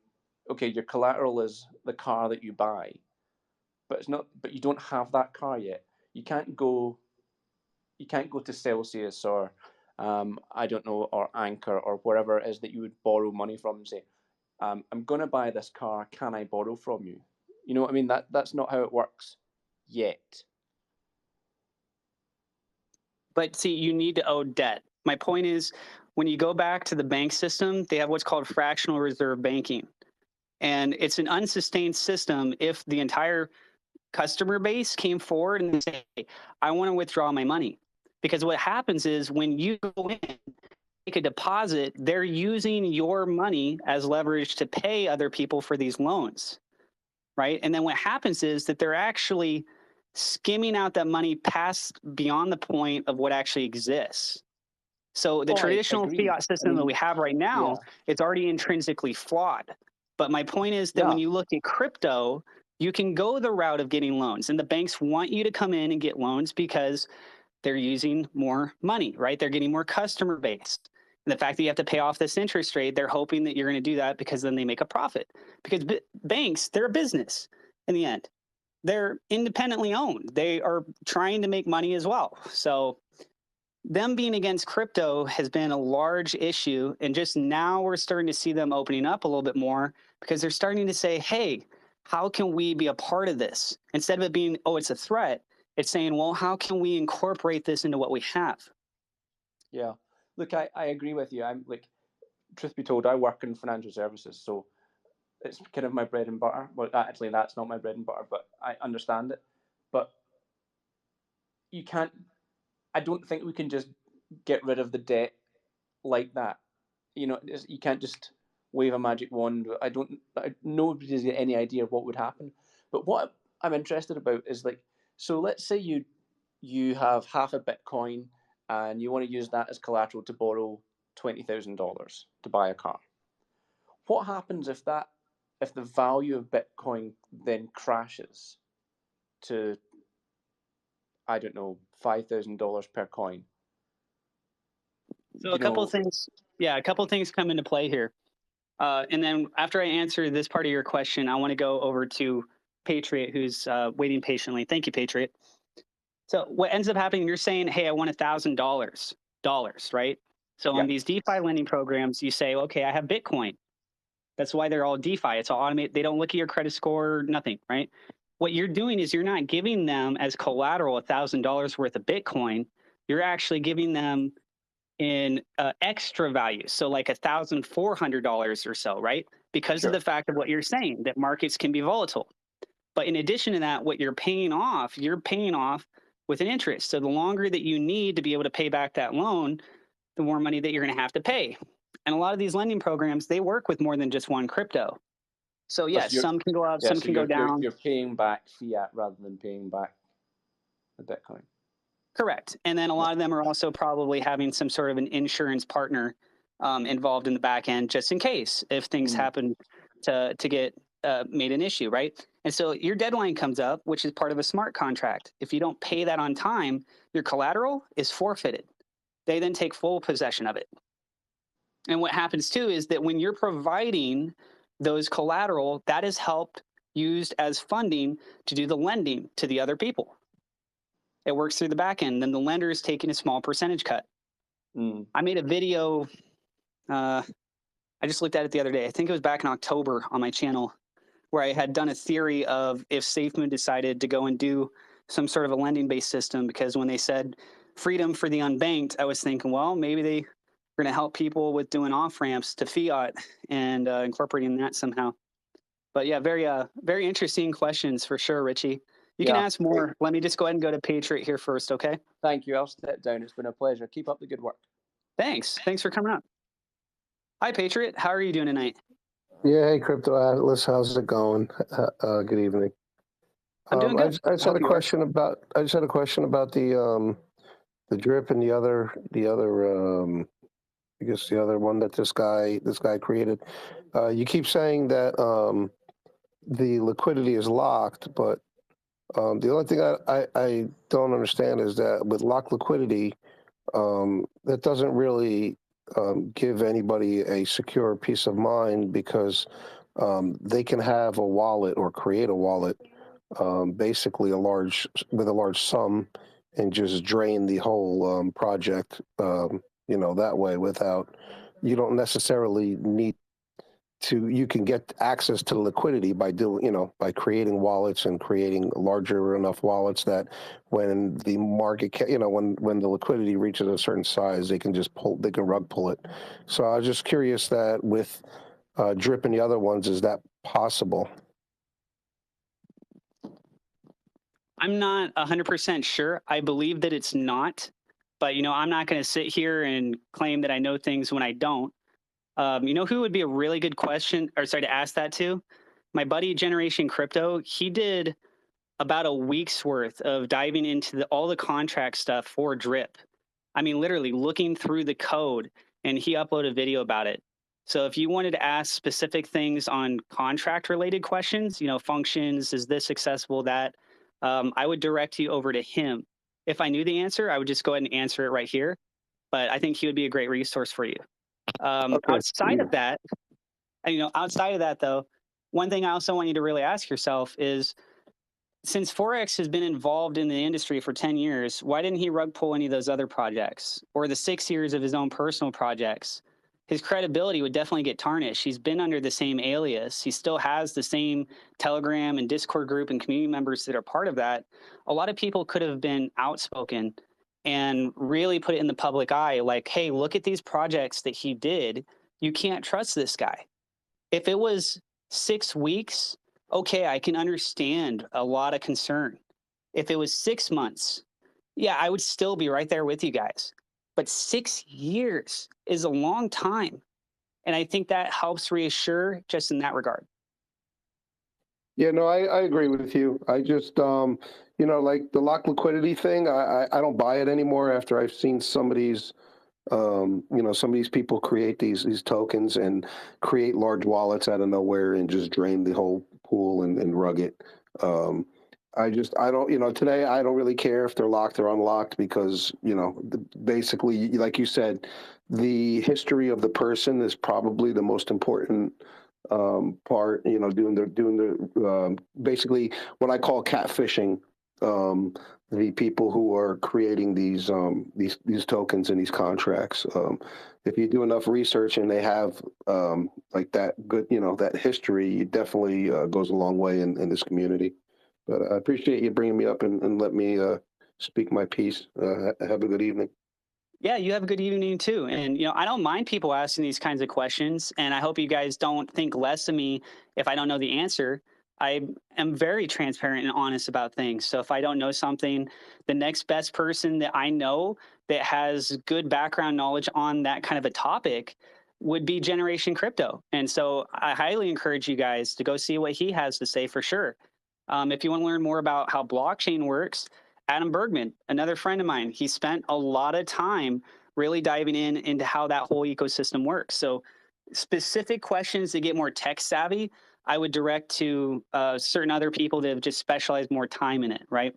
okay, your collateral is the car that you buy, but it's not. But you don't have that car yet. You can't go to Celsius or I don't know, or Anchor or wherever it is that you would borrow money from and say, I'm going to buy this car. Can I borrow from you? You know what I mean? That's not how it works yet. But see, you need to owe debt. My point is, when you go back to the bank system, they have what's called fractional reserve banking. And it's an unsustained system if the entire customer base came forward and they say, I want to withdraw my money. Because what happens is when you go in, make a deposit, they're using your money as leverage to pay other people for these loans, right? And then what happens is that they're actually skimming out that money past beyond the point of what actually exists. So the Oh, I traditional agree. fiat system that we have right now, yeah, it's already intrinsically flawed. But my point is that when yeah, you look at crypto, you can go the route of getting loans, and the banks want you to come in and get loans because they're using more money, right? They're getting more customer base. And the fact that you have to pay off this interest rate, they're hoping that you're going to do that because then they make a profit. Because banks, they're a business in the end. They're independently owned. They are trying to make money as well. So them being against crypto has been a large issue. And just now we're starting to see them opening up a little bit more because they're starting to say, hey, how can we be a part of this? Instead of it being, oh, it's a threat, it's saying, well, how can we incorporate this into what we have? yeah. Look, I agree with you. I'm like, truth be told, I work in financial services, so it's kind of my bread and butter. Well, actually, that's not my bread and butter, but I understand it. But you can't. I don't think we can just get rid of the debt like that. You know, you can't just wave a magic wand. Nobody has any idea what would happen. But what I'm interested about is like, so let's say you have half a Bitcoin and you want to use that as collateral to borrow $20,000 to buy a car. What happens if the value of Bitcoin then crashes to, I don't know, $5,000 per coin? So a couple of things, a couple of things come into play here. And then after I answer this part of your question, I want to go over to Patriot, who's waiting patiently. Thank you, Patriot. So what ends up happening, you're saying, hey, I want $1,000, right? So on these DeFi lending programs, you say, okay, I have Bitcoin. That's why they're all DeFi. It's all automated. They don't look at your credit score, nothing, right? What you're doing is you're not giving them as collateral $1,000 worth of Bitcoin. You're actually giving them in extra value. So like $1,400 or so, right? Because of the fact of what you're saying, that markets can be volatile. But in addition to that, what you're paying off with an interest. So the longer that you need to be able to pay back that loan, the more money that you're going to have to pay. And a lot of these lending programs, they work with more than just one crypto. So yes, some can go up, some can go down. You're paying back fiat rather than paying back the Bitcoin. Correct. And then a lot of them are also probably having some sort of an insurance partner involved in the back end, just in case if things happen to get made an issue, right? And so your deadline comes up, which is part of a smart contract. If you don't pay that on time, your collateral is forfeited. They then take full possession of it. And what happens too is that when you're providing those collateral, that is helped used as funding to do the lending to the other people. It works through the back end. Then the lender is taking a small percentage cut. I made a video. I just looked at it the other day. I think it was back in October on my channel, where I had done a theory of if SafeMoon decided to go and do some sort of a lending-based system, because when they said freedom for the unbanked, I was thinking, well, maybe they are going to help people with doing off-ramps to fiat and incorporating that somehow. But yeah, very interesting questions for sure, Richie. You can ask more. Let me just go ahead and go to Patriot here first, okay? Thank you. I'll step down. It's been a pleasure. Keep up the good work. Thanks. Thanks for coming up. Hi, Patriot. How are you doing tonight? Yeah, hey, Crypto Atlas. How's it going? Good evening. I'm doing good. I just had a question about the drip and the other I guess the other one that this guy created. You keep saying that the liquidity is locked, but the only thing I don't understand is that with locked liquidity, that doesn't really give anybody a secure peace of mind, because they can have a wallet or create a wallet, basically with a large sum, and just drain the whole project, that way, without, you don't necessarily need to, you can get access to the liquidity by by creating wallets and creating larger enough wallets that when the market, when the liquidity reaches a certain size, they can rug pull it. So I was just curious that with Drip and the other ones, is that possible? I'm not 100% sure. I believe that it's not, but I'm not going to sit here and claim that I know things when I don't. Who would be a really good to ask that to? My buddy Generation Crypto. He did about a week's worth of diving into all the contract stuff for Drip. I mean, literally looking through the code, and he uploaded a video about it. So if you wanted to ask specific things on contract related questions, you know, functions, is this accessible, that, I would direct you over to him. If I knew the answer, I would just go ahead and answer it right here. But I think he would be a great resource for you. Okay. Outside of that, and, you know, outside of that though, one thing I also want you to really ask yourself is, since Forex has been involved in the industry for 10 years, why didn't he rug pull any of those other projects or the 6 years of his own personal projects? His credibility would definitely get tarnished. He's been under the same alias. He still has the same Telegram and Discord group and community members that are part of that. A lot of people could have been outspoken and really put it in the public eye like, hey, look at these projects that he did. You can't trust this guy. If it was 6 weeks, okay, I can understand a lot of concern. If it was 6 months, yeah, I would still be right there with you guys. But 6 years is a long time. And I think that helps reassure just in that regard. Yeah, no, I agree with you. I just, you know, like the lock liquidity thing, I don't buy it anymore after I've seen some of these, you know, some of these people create these tokens and create large wallets out of nowhere and just drain the whole pool and rug it. Um, I don't, you know, today I don't really care if they're locked or unlocked because, you know, basically, like you said, the history of the person is probably the most important part. You know, doing the basically what I call catfishing. The people who are creating these tokens and these contracts. If you do enough research and they have like that good, you know, that history, it definitely goes a long way in this community. But I appreciate you bringing me up and let me speak my piece. Have a good evening. Yeah, you have a good evening too. And, you know, I don't mind people asking these kinds of questions. And I hope you guys don't think less of me if I don't know the answer. I am very transparent and honest about things. So if I don't know something, the next best person that I know that has good background knowledge on that kind of a topic would be Generation Crypto. And so I highly encourage you guys to go see what he has to say for sure. If you want to learn more about how blockchain works, Adam Bergman, another friend of mine, he spent a lot of time really diving into how that whole ecosystem works. So specific questions to get more tech savvy, I would direct to certain other people that have just specialized more time in it, right?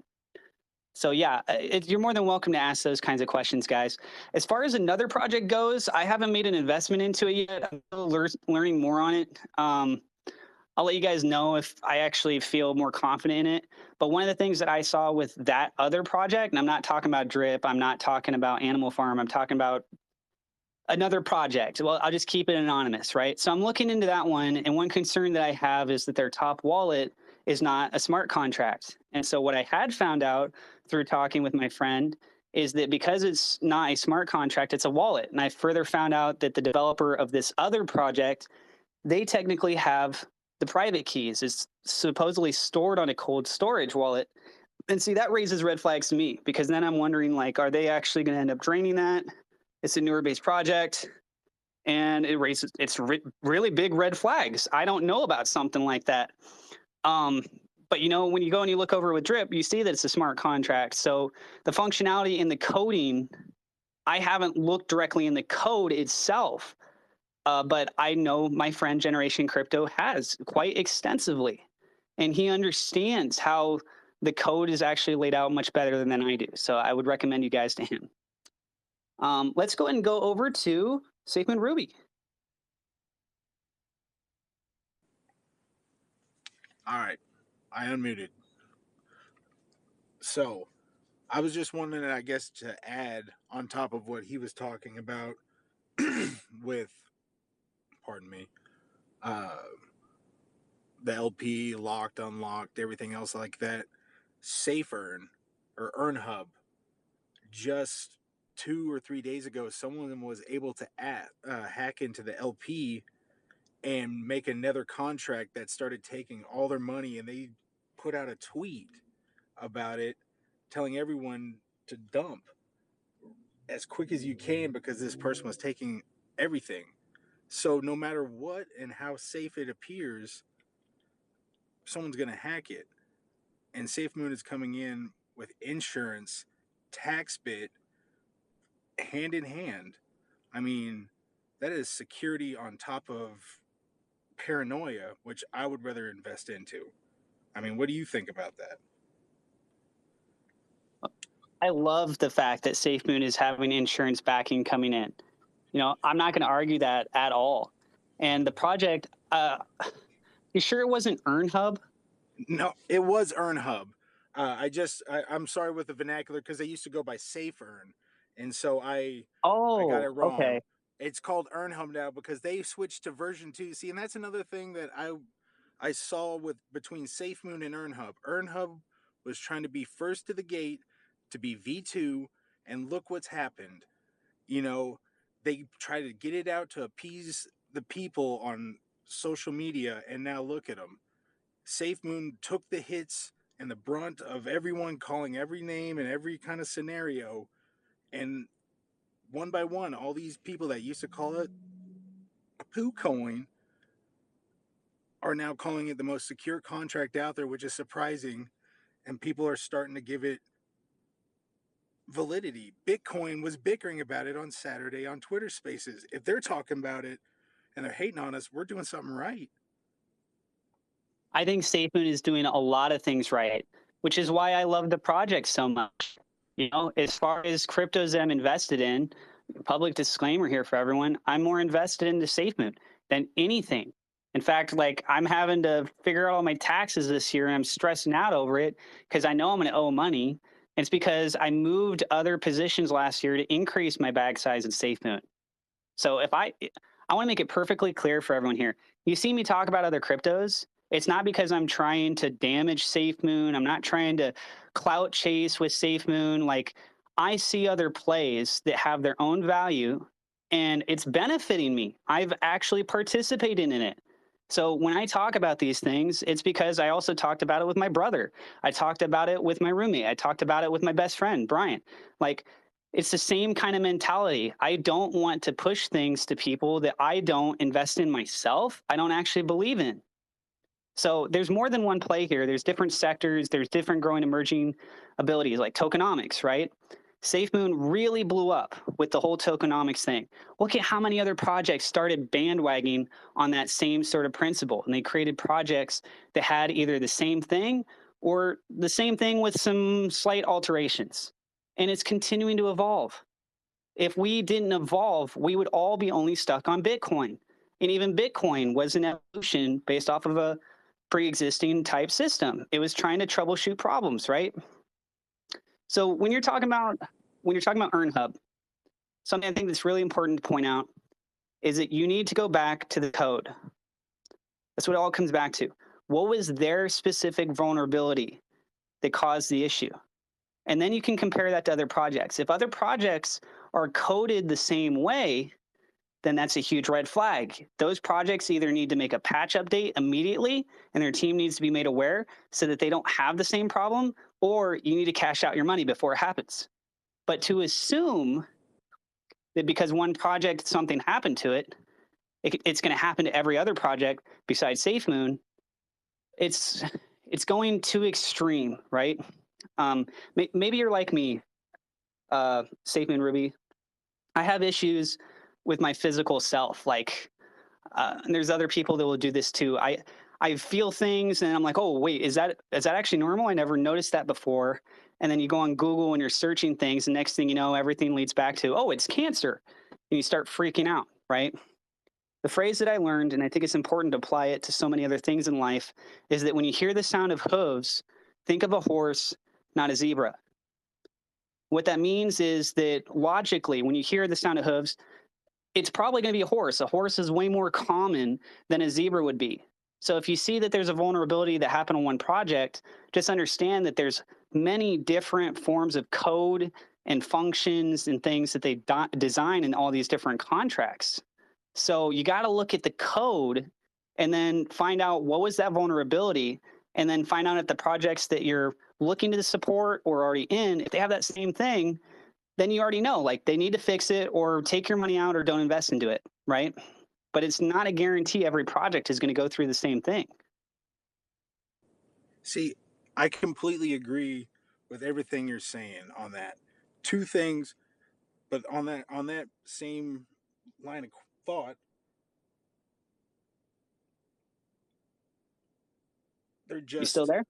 So yeah, you're more than welcome to ask those kinds of questions, guys. As far as another project goes, I haven't made an investment into it yet. I'm still learning more on it. I'll let you guys know if I actually feel more confident in it. But one of the things that I saw with that other project, and I'm not talking about Drip, I'm not talking about Animal Farm, I'm talking about another project. Well, I'll just keep it anonymous, right? So I'm looking into that one, and one concern that I have is that their top wallet is not a smart contract. And so what I had found out through talking with my friend is that because it's not a smart contract, it's a wallet. And I further found out that the developer of this other project, they technically have the private keys. It's supposedly stored on a cold storage wallet. And see, that raises red flags to me because then I'm wondering, like, are they actually going to end up draining that? It's a newer based project and it raises really big red flags. I don't know about something like that. But you know, when you go and you look over with Drip, you see that it's a smart contract. So the functionality in the coding, I haven't looked directly in the code itself. But I know my friend Generation Crypto has quite extensively, and he understands how the code is actually laid out much better than I do. So I would recommend you guys to him. Let's go ahead and go over to SafeMoon Ruby. All right, I unmuted. So I was just wondering, I guess, to add on top of what he was talking about with, pardon me, the LP locked, unlocked, everything else like that. SafeEarn or EarnHub, just 2 or 3 days ago, someone was able to hack into the LP and make another contract that started taking all their money, and they put out a tweet about it telling everyone to dump as quick as you can because this person was taking everything. So no matter what and how safe it appears, someone's going to hack it. And SafeMoon is coming in with insurance, tax bit, hand in hand. I mean, that is security on top of paranoia, which I would rather invest into. I mean, what do you think about that? I love the fact that SafeMoon is having insurance backing coming in. I'm not going to argue that at all. And the project, you sure it wasn't EarnHub? No, it was EarnHub. I'm sorry with the vernacular because they used to go by SafeEarn, and so I got it Oh, wrong. okay. It's called EarnHub now because they switched to version 2. See, and that's another thing that I saw with between SafeMoon and EarnHub. EarnHub was trying to be first to the gate, to be V2, and look what's happened. They try to get it out to appease the people on social media, and now look at them. SafeMoon took the hits and the brunt of everyone calling every name and every kind of scenario, and one by one, all these people that used to call it a poo coin are now calling it the most secure contract out there, which is surprising, and people are starting to give it validity. Bitcoin was bickering about it on Saturday on Twitter Spaces. If they're talking about it and they're hating on us, we're doing something right. I think SafeMoon is doing a lot of things right, which is why I love the project so much. As far as cryptos I'm invested in, public disclaimer here for everyone, I'm more invested into SafeMoon than anything. In fact, like I'm having to figure out all my taxes this year and I'm stressing out over it because I know I'm going to owe money. And it's because I moved other positions last year to increase my bag size in SafeMoon. So if I want to make it perfectly clear for everyone here. You see me talk about other cryptos. It's not because I'm trying to damage SafeMoon. I'm not trying to clout chase with SafeMoon. Like I see other plays that have their own value and it's benefiting me. I've actually participated in it. So when I talk about these things, it's because I also talked about it with my brother. I talked about it with my roommate. I talked about it with my best friend, Brian. Like it's the same kind of mentality. I don't want to push things to people that I don't invest in myself. I don't actually believe in. So there's more than one play here. There's different sectors. There's different growing emerging abilities like tokenomics, right? SafeMoon really blew up with the whole tokenomics thing. Look at how many other projects started bandwagoning on that same sort of principle. And they created projects that had either the same thing or the same thing with some slight alterations. And it's continuing to evolve. If we didn't evolve, we would all be only stuck on Bitcoin. And even Bitcoin was an evolution based off of a pre-existing type system. It was trying to troubleshoot problems, right? So when you're talking about EarnHub, something I think that's really important to point out is that you need to go back to the code. That's what it all comes back to. What was their specific vulnerability that caused the issue? And then you can compare that to other projects. If other projects are coded the same way, then that's a huge red flag. Those projects either need to make a patch update immediately and their team needs to be made aware so that they don't have the same problem, or you need to cash out your money before it happens. But to assume that because one project, something happened to it, it's going to happen to every other project besides SafeMoon, it's going too extreme, right? Maybe you're like me, SafeMoon Ruby. I have issues with my physical self. Like, and there's other people that will do this too. I feel things and I'm like, oh wait, is that actually normal? I never noticed that before. And then you go on Google and you're searching things, and next thing you know, everything leads back to, oh, it's cancer. And you start freaking out, right? The phrase that I learned, and I think it's important to apply it to so many other things in life, is that when you hear the sound of hooves, think of a horse, not a zebra. What that means is that logically, when you hear the sound of hooves, it's probably going to be a horse. A horse is way more common than a zebra would be. So if you see that there's a vulnerability that happened on one project, just understand that there's many different forms of code and functions and things that they design in all these different contracts. So you got to look at the code and then find out what was that vulnerability, and then find out if the projects that you're looking to support or already in, if they have that same thing, then you already know, like, they need to fix it or take your money out or don't invest into it, right? But it's not a guarantee every project is going to go through the same thing. See, I completely agree with everything you're saying on that. Two things. But on that same line of thought, they're You still just there?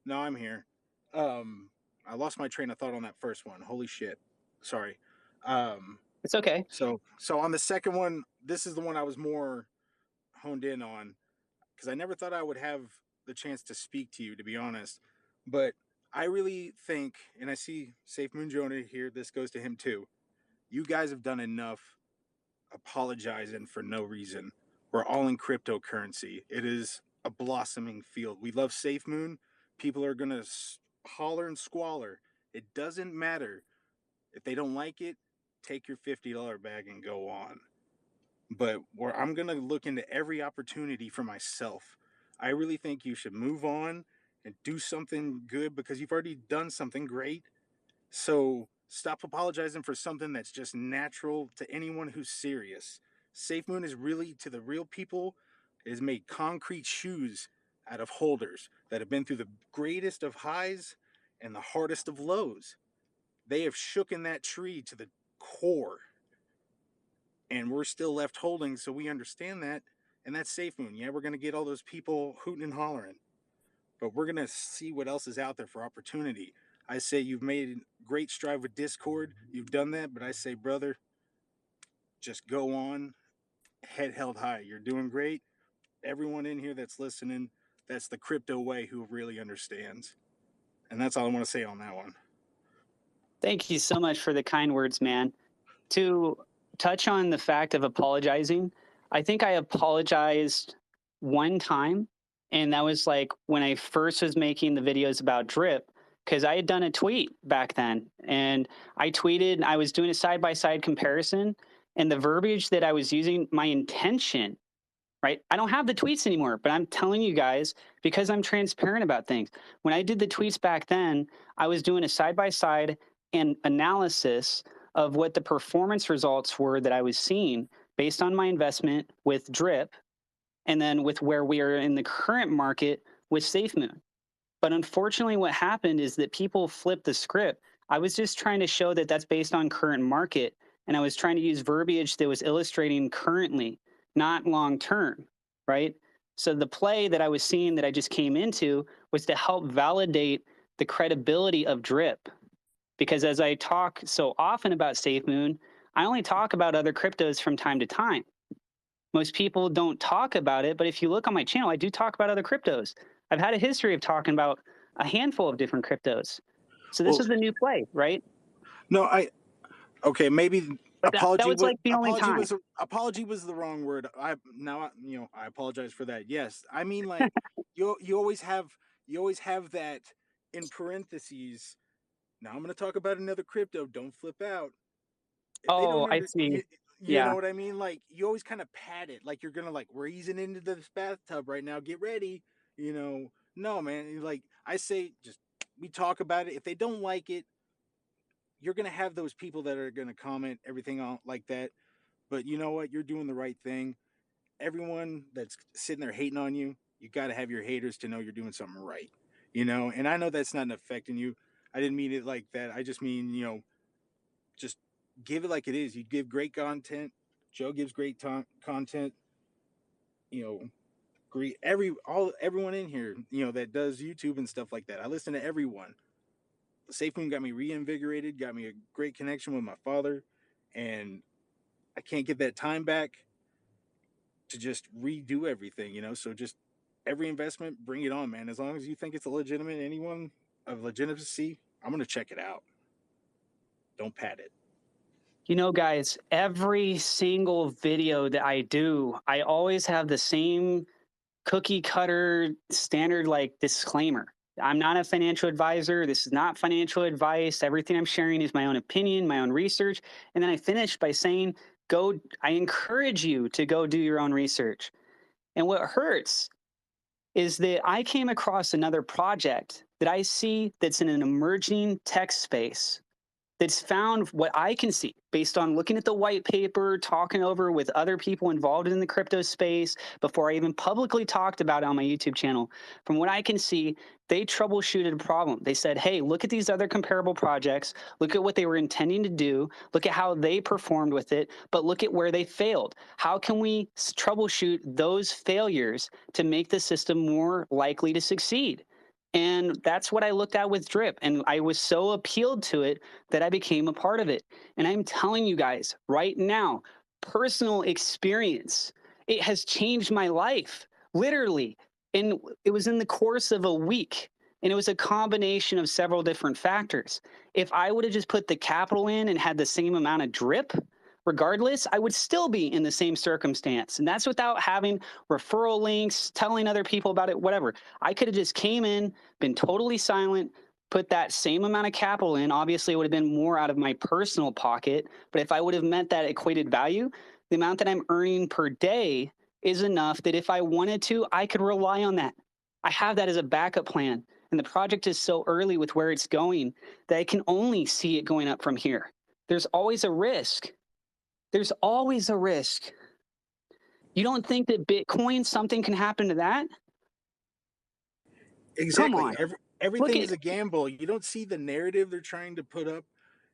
no, I'm here. I lost my train of thought on that first one. Holy shit. Sorry. Um, It's okay. so on the second one, this is the one I was more honed in on because I never thought I would have the chance to speak to you, to be honest. But I really think, and I see Safe Moon Jonah here, this goes to him too. You guys have done enough apologizing for no reason. We're all in cryptocurrency. It is a blossoming field. We love Safe Moon. People are going to holler and squalor. It doesn't matter. If they don't like it, take your $50 bag and go on. But where I'm going to look into every opportunity for myself. I really think you should move on and do something good because you've already done something great. So stop apologizing for something that's just natural to anyone who's serious. Safe Moon is really to the real people. It has made concrete shoes out of holders that have been through the greatest of highs and the hardest of lows. They have shooken that tree to the core, and we're still left holding, so we understand that. And that's Safe Moon. Yeah, we're going to get all those people hooting and hollering, but we're going to see what else is out there for opportunity. I say you've made great stride with Discord. You've done that, but I say, brother, just go on, head held high. You're doing great. Everyone in here that's listening, that's the crypto way who really understands. And that's all I want to say on that one. Thank you so much for the kind words, man. To touch on the fact of apologizing, I think I apologized one time, and that was like when I first was making the videos about drip, because I had done a tweet back then, and I tweeted, I was doing a side-by-side comparison, and the verbiage that I was using, my intention, right? I don't have the tweets anymore, but I'm telling you guys because I'm transparent about things. When I did the tweets back then, I was doing a side-by-side and analysis of what the performance results were that I was seeing based on my investment with Drip and then with where we are in the current market with SafeMoon. But unfortunately, what happened is that people flipped the script. I was just trying to show that that's based on current market, and I was trying to use verbiage that was illustrating currently, not long term, right? So the play that I was seeing that I just came into was to help validate the credibility of Drip. Because as I talk so often about SafeMoon, I only talk about other cryptos from time to time. Most people don't talk about it, but if you look on my channel, I do talk about other cryptos. I've had a history of talking about a handful of different cryptos. So this Well, is the new play, right? no, okay, maybe But that was like the only time. apology was the wrong word. I apologize for that. Yes, I mean like you always have that in parentheses. Now I'm going to talk about another crypto. Don't flip out. If they Oh, don't I see. you know Yeah. what I mean? Like you always kind of pat it, like you're gonna like we're easing into this bathtub right now. Get ready. No, man. Like I say, just we talk about it. If they don't like it, you're gonna have those people that are gonna comment everything on like that. But you know what? You're doing the right thing. Everyone that's sitting there hating on you, you got to have your haters to know you're doing something right. And I know that's not affecting you. I didn't mean it like that. I just mean, just give it like it is. You give great content. Joe gives great content. You know, great everyone in here, that does YouTube and stuff like that. I listen to everyone. Safe Moon got me reinvigorated, got me a great connection with my father, and I can't get that time back to just redo everything, So just every investment, bring it on, man. As long as you think it's a legitimate, anyone of legitimacy, I'm gonna check it out. Don't pat it. Guys, every single video that I do, I always have the same cookie cutter standard like disclaimer. I'm not a financial advisor. This is not financial advice. Everything I'm sharing is my own opinion, my own research. And then I finish by saying, I encourage you to go do your own research. And what hurts is that I came across another project that I see that's in an emerging tech space that's found what I can see based on looking at the white paper, talking over with other people involved in the crypto space before I even publicly talked about it on my YouTube channel. From what I can see, they troubleshooted a problem. They said, hey, look at these other comparable projects. Look at what they were intending to do. Look at how they performed with it, but look at where they failed. How can we troubleshoot those failures to make the system more likely to succeed? And that's what I looked at with Drip. And I was so appealed to it that I became a part of it. And I'm telling you guys right now, personal experience, it has changed my life, literally. And it was in the course of a week. And it was a combination of several different factors. If I would have just put the capital in and had the same amount of drip, regardless, I would still be in the same circumstance. And that's without having referral links, telling other people about it, whatever. I could have just came in, been totally silent, put that same amount of capital in. Obviously, it would have been more out of my personal pocket. But if I would have met that equated value, the amount that I'm earning per day is enough that if I wanted to, I could rely on that. I have that as a backup plan. And the project is so early with where it's going that I can only see it going up from here. There's always a risk. There's always a risk. You don't think that Bitcoin, something can happen to that? Exactly. Come on. Everything is a gamble. You don't see the narrative they're trying to put up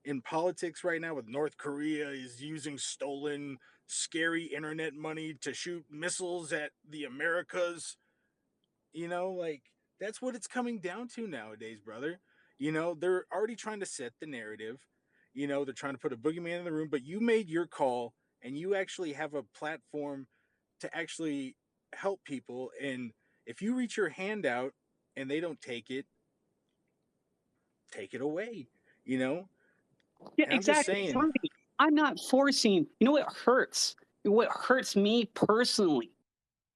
in politics right now with North Korea is using stolen, scary internet money to shoot missiles at the Americas. You know, like that's what it's coming down to nowadays, brother. You know, they're already trying to set the narrative. You know, they're trying to put a boogeyman in the room, but you made your call and you actually have a platform to actually help people. And if you reach your hand out and they don't take it away, you know? Yeah, And I'm just exactly. saying, Tommy, I'm not forcing. You know what hurts? What hurts me personally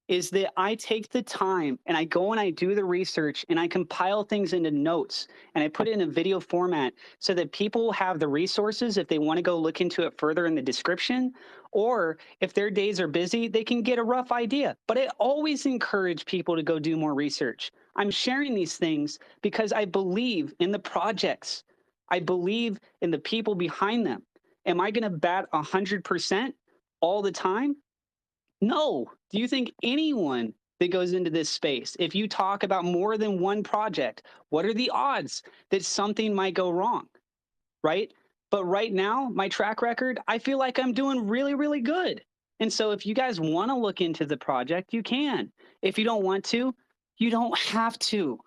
is that I take the time and I go and I do the research and I compile things into notes and I put it in a video format so that people have the resources if they want to go look into it further in the description, or if their days are busy, they can get a rough idea. But I always encourage people to go do more research. I'm sharing these things because I believe in the projects. I believe in the people behind them. Am I going to bat 100% all the time? No. Do you think anyone that goes into this space, if you talk about more than one project, what are the odds that something might go wrong? Right? But right now, my track record, I feel like I'm doing really, really good. And so if you guys want to look into the project, you can. If you don't want to, you don't have to.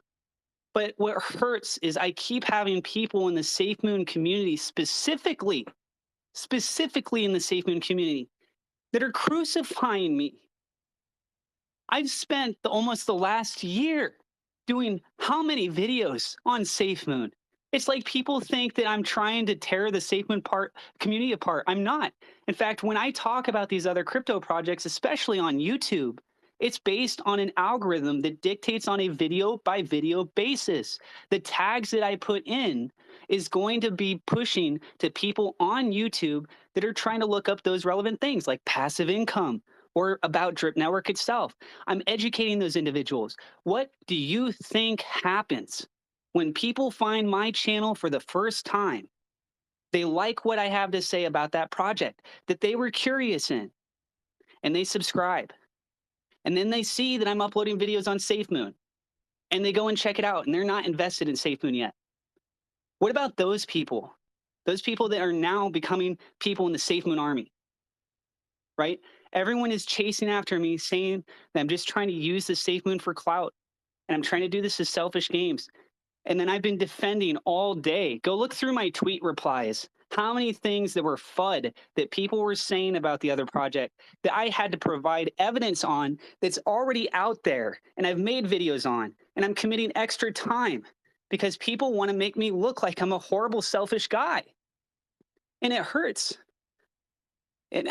But what hurts is I keep having people in the SafeMoon community, specifically in the SafeMoon community, that are crucifying me. I've spent almost the last year doing how many videos on SafeMoon? It's like people think that I'm trying to tear the SafeMoon community apart. I'm not. In fact, when I talk about these other crypto projects, especially on YouTube, it's based on an algorithm that dictates on a video by video basis. The tags that I put in is going to be pushing to people on YouTube that are trying to look up those relevant things like passive income or about Drip Network itself. I'm educating those individuals. What do you think happens when people find my channel for the first time? They like what I have to say about that project that they were curious in, and they subscribe. And then they see that I'm uploading videos on SafeMoon, and they go and check it out, and they're not invested in SafeMoon yet. What about those people? Those people that are now becoming people in the SafeMoon army, right? Everyone is chasing after me, saying that I'm just trying to use the SafeMoon for clout, and I'm trying to do this as selfish games. And then I've been defending all day. Go look through my tweet replies. How many things that were FUD that people were saying about the other project that I had to provide evidence on that's already out there and I've made videos on, and I'm committing extra time because people want to make me look like I'm a horrible, selfish guy. And it hurts. It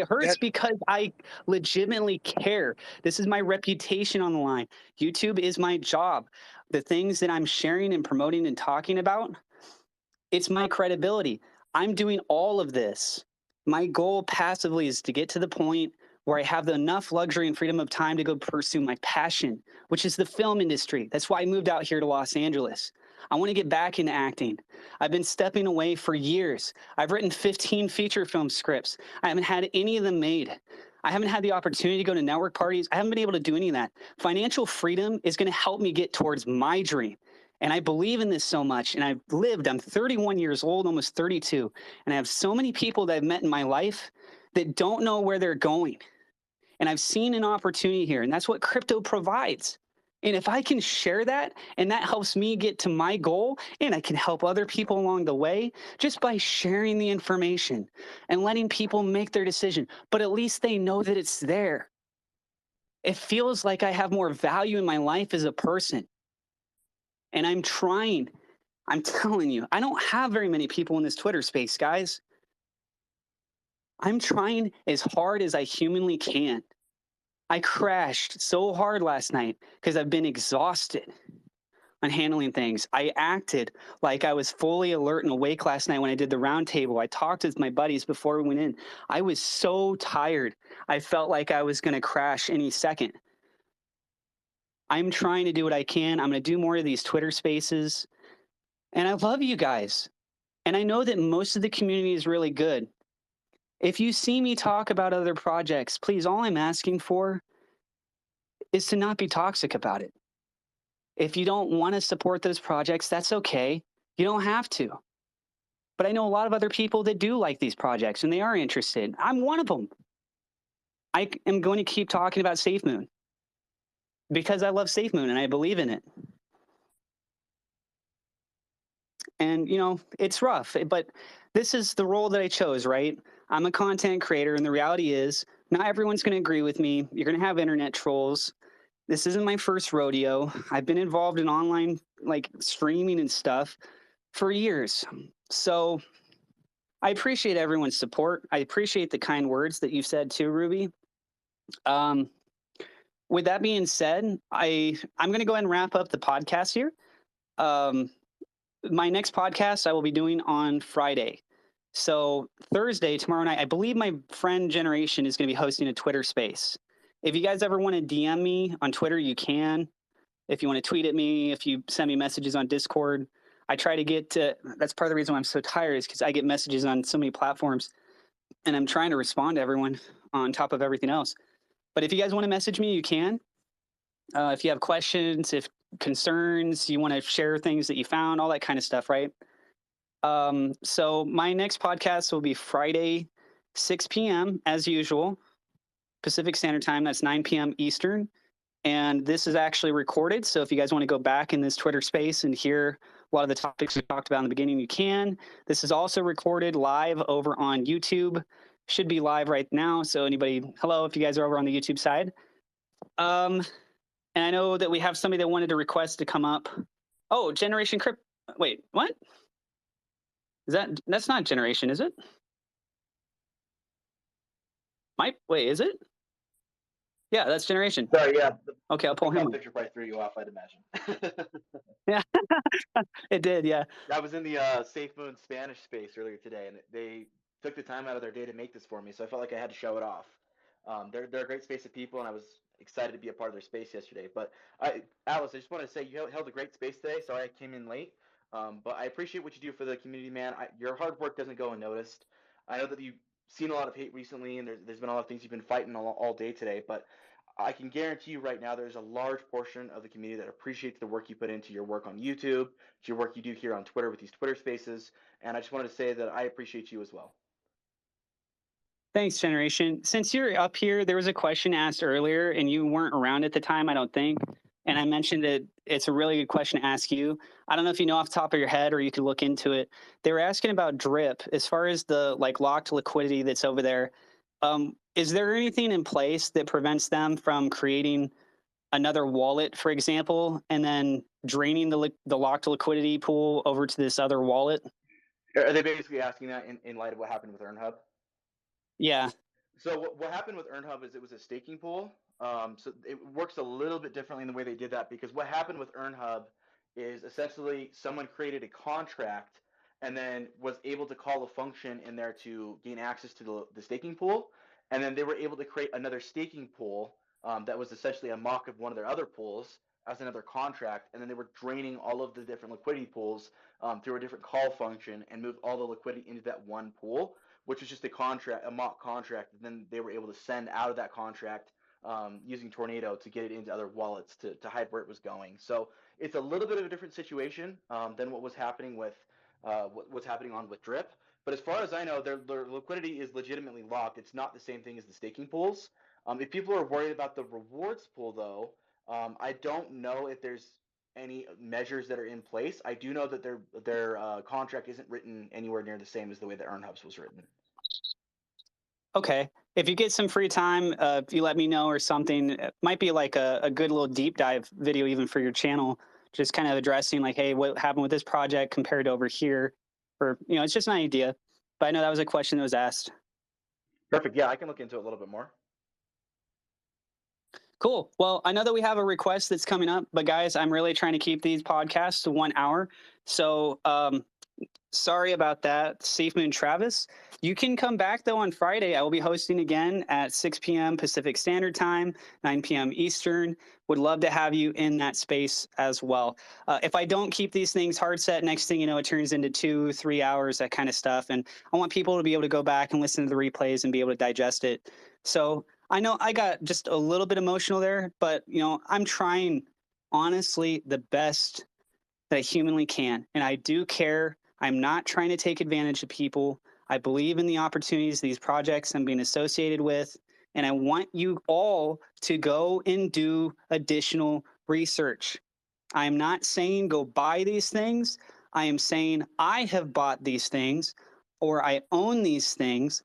hurts because I legitimately care. This is my reputation on the line. YouTube is my job. The things that I'm sharing and promoting and talking about, it's my credibility. I'm doing all of this. My goal passively is to get to the point where I have enough luxury and freedom of time to go pursue my passion, which is the film industry. That's why I moved out here to Los Angeles. I want to get back into acting. I've been stepping away for years. I've written 15 feature film scripts. I haven't had any of them made. I haven't had the opportunity to go to network parties. I haven't been able to do any of that. Financial freedom is going to help me get towards my dream. And I believe in this so much. And I'm 31 years old, almost 32. And I have so many people that I've met in my life that don't know where they're going. And I've seen an opportunity here, and that's what crypto provides. And if I can share that, and that helps me get to my goal, and I can help other people along the way just by sharing the information and letting people make their decision, but at least they know that it's there. It feels like I have more value in my life as a person. And I'm trying. I'm telling you, I don't have very many people in this Twitter space, guys. I'm trying as hard as I humanly can. I crashed so hard last night because I've been exhausted on handling things. I acted like I was fully alert and awake last night when I did the roundtable. I talked with my buddies before we went in. I was so tired. I felt like I was going to crash any second. I'm trying to do what I can. I'm going to do more of these Twitter spaces. And I love you guys. And I know that most of the community is really good. If you see me talk about other projects, please, all I'm asking for is to not be toxic about it. If you don't want to support those projects, that's okay. You don't have to. But I know a lot of other people that do like these projects and they are interested. I'm one of them. I am going to keep talking about SafeMoon because I love SafeMoon and I believe in it. And, you know, it's rough, but this is the role that I chose, right? I'm a content creator, and the reality is not everyone's going to agree with me. You're going to have internet trolls. This isn't my first rodeo. I've been involved in online like streaming and stuff for years. So I appreciate everyone's support. I appreciate the kind words that you've said too, Ruby. With that being said, I'm going to go ahead and wrap up the podcast here. My next podcast I will be doing on Friday. So Thursday, tomorrow night, I believe my friend Generation is going to be hosting a Twitter space. If you guys ever want to DM me on Twitter, you can. If you want to tweet at me, if you send me messages on Discord, I try to get to, that's part of the reason why I'm so tired is because I get messages on so many platforms and I'm trying to respond to everyone on top of everything else. But if you guys want to message me, you can. If you have questions, if concerns, you want to share things that you found, all that kind of stuff, right? So my next podcast will be Friday, 6 p.m. as usual, Pacific Standard Time. That's 9 p.m. Eastern. And this is actually recorded. So if you guys want to go back in this Twitter space and hear a lot of the topics we talked about in the beginning, you can. This is also recorded live over on YouTube. Should be live right now. So anybody, hello, if you guys are over on the YouTube side. And I know that we have somebody that wanted to request to come up. Oh, Generation Crypt. Wait, what? That's not Generation, is it? Wait, is it? Yeah, that's Generation. Sorry, yeah. Okay, I'll pull him up. Picture probably threw you off, I'd imagine. Yeah, it did, yeah. I was in the SafeMoon Spanish space earlier today, and they took the time out of their day to make this for me, so I felt like I had to show it off. They're a great space of people, and I was excited to be a part of their space yesterday. But Alice, I just want to say you held a great space today. Sorry I came in late, but I appreciate what you do for the community, man. Your hard work doesn't go unnoticed. I know that you've seen a lot of hate recently, and there's been a lot of things you've been fighting all day today, but I can guarantee you right now there's a large portion of the community that appreciates the work you put into your work on YouTube, to your work you do here on Twitter with these Twitter spaces, and I just wanted to say that I appreciate you as well. Thanks, Generation. Since you're up here, there was a question asked earlier, and you weren't around at the time, I don't think. And I mentioned that it's a really good question to ask you. I don't know if you know off the top of your head, or you could look into it. They were asking about Drip, as far as the locked liquidity that's over there. Is there anything in place that prevents them from creating another wallet, for example, and then draining the locked liquidity pool over to this other wallet? Are they basically asking that in light of what happened with EarnHub? Yeah. So what happened with EarnHub is it was a staking pool. So it works a little bit differently in the way they did that, because what happened with EarnHub is essentially someone created a contract and then was able to call a function in there to gain access to the staking pool. And then they were able to create another staking pool that was essentially a mock of one of their other pools. as another contract, and then they were draining all of the different liquidity pools through a different call function and moved all the liquidity into that one pool, which was just a mock contract. And then they were able to send out of that contract using Tornado to get it into other wallets to hide where it was going. So it's a little bit of a different situation than what was happening with what's happening on with Drip. But as far as I know, their liquidity is legitimately locked. It's not the same thing as the staking pools. If people are worried about the rewards pool, though, I don't know if there's any measures that are in place. I do know that their contract isn't written anywhere near the same as the way that EarnHubs was written. Okay. If you get some free time, if you let me know or something, it might be like a good little deep dive video even for your channel, just kind of addressing like, hey, what happened with this project compared to over here? Or, you know, it's just an idea. But I know that was a question that was asked. Perfect. Yeah, I can look into it a little bit more. Cool. Well, I know that we have a request that's coming up, but guys, I'm really trying to keep these podcasts to 1 hour. So sorry about that, Safe Moon Travis. You can come back though on Friday. I will be hosting again at 6 p.m. Pacific Standard Time, 9 p.m. Eastern. Would love to have you in that space as well. If I don't keep these things hard set, next thing you know, it turns into 2-3 hours, that kind of stuff. And I want people to be able to go back and listen to the replays and be able to digest it. So I know I got just a little bit emotional there, but you know, I'm trying honestly the best that I humanly can. And I do care. I'm not trying to take advantage of people. I believe in the opportunities, these projects I'm being associated with. And I want you all to go and do additional research. I am not saying go buy these things. I am saying I have bought these things or I own these things,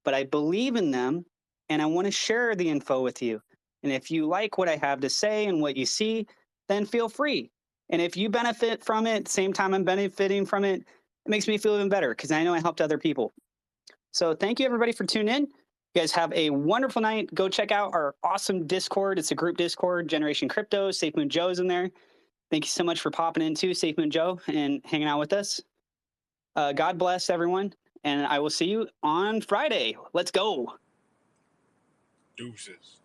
but I believe in them and I want to share the info with you. And if you like what I have to say and what you see, then feel free. And if you benefit from it, same time I'm benefiting from it, it makes me feel even better because I know I helped other people. So thank you everybody for tuning in. You guys have a wonderful night. Go check out our awesome Discord. It's a group Discord, Generation Crypto. Safe Moon Joe's in there. Thank you so much for popping in too, Safe Moon Joe, and hanging out with us. God bless everyone, and I will see you on Friday. Let's go. Deuces.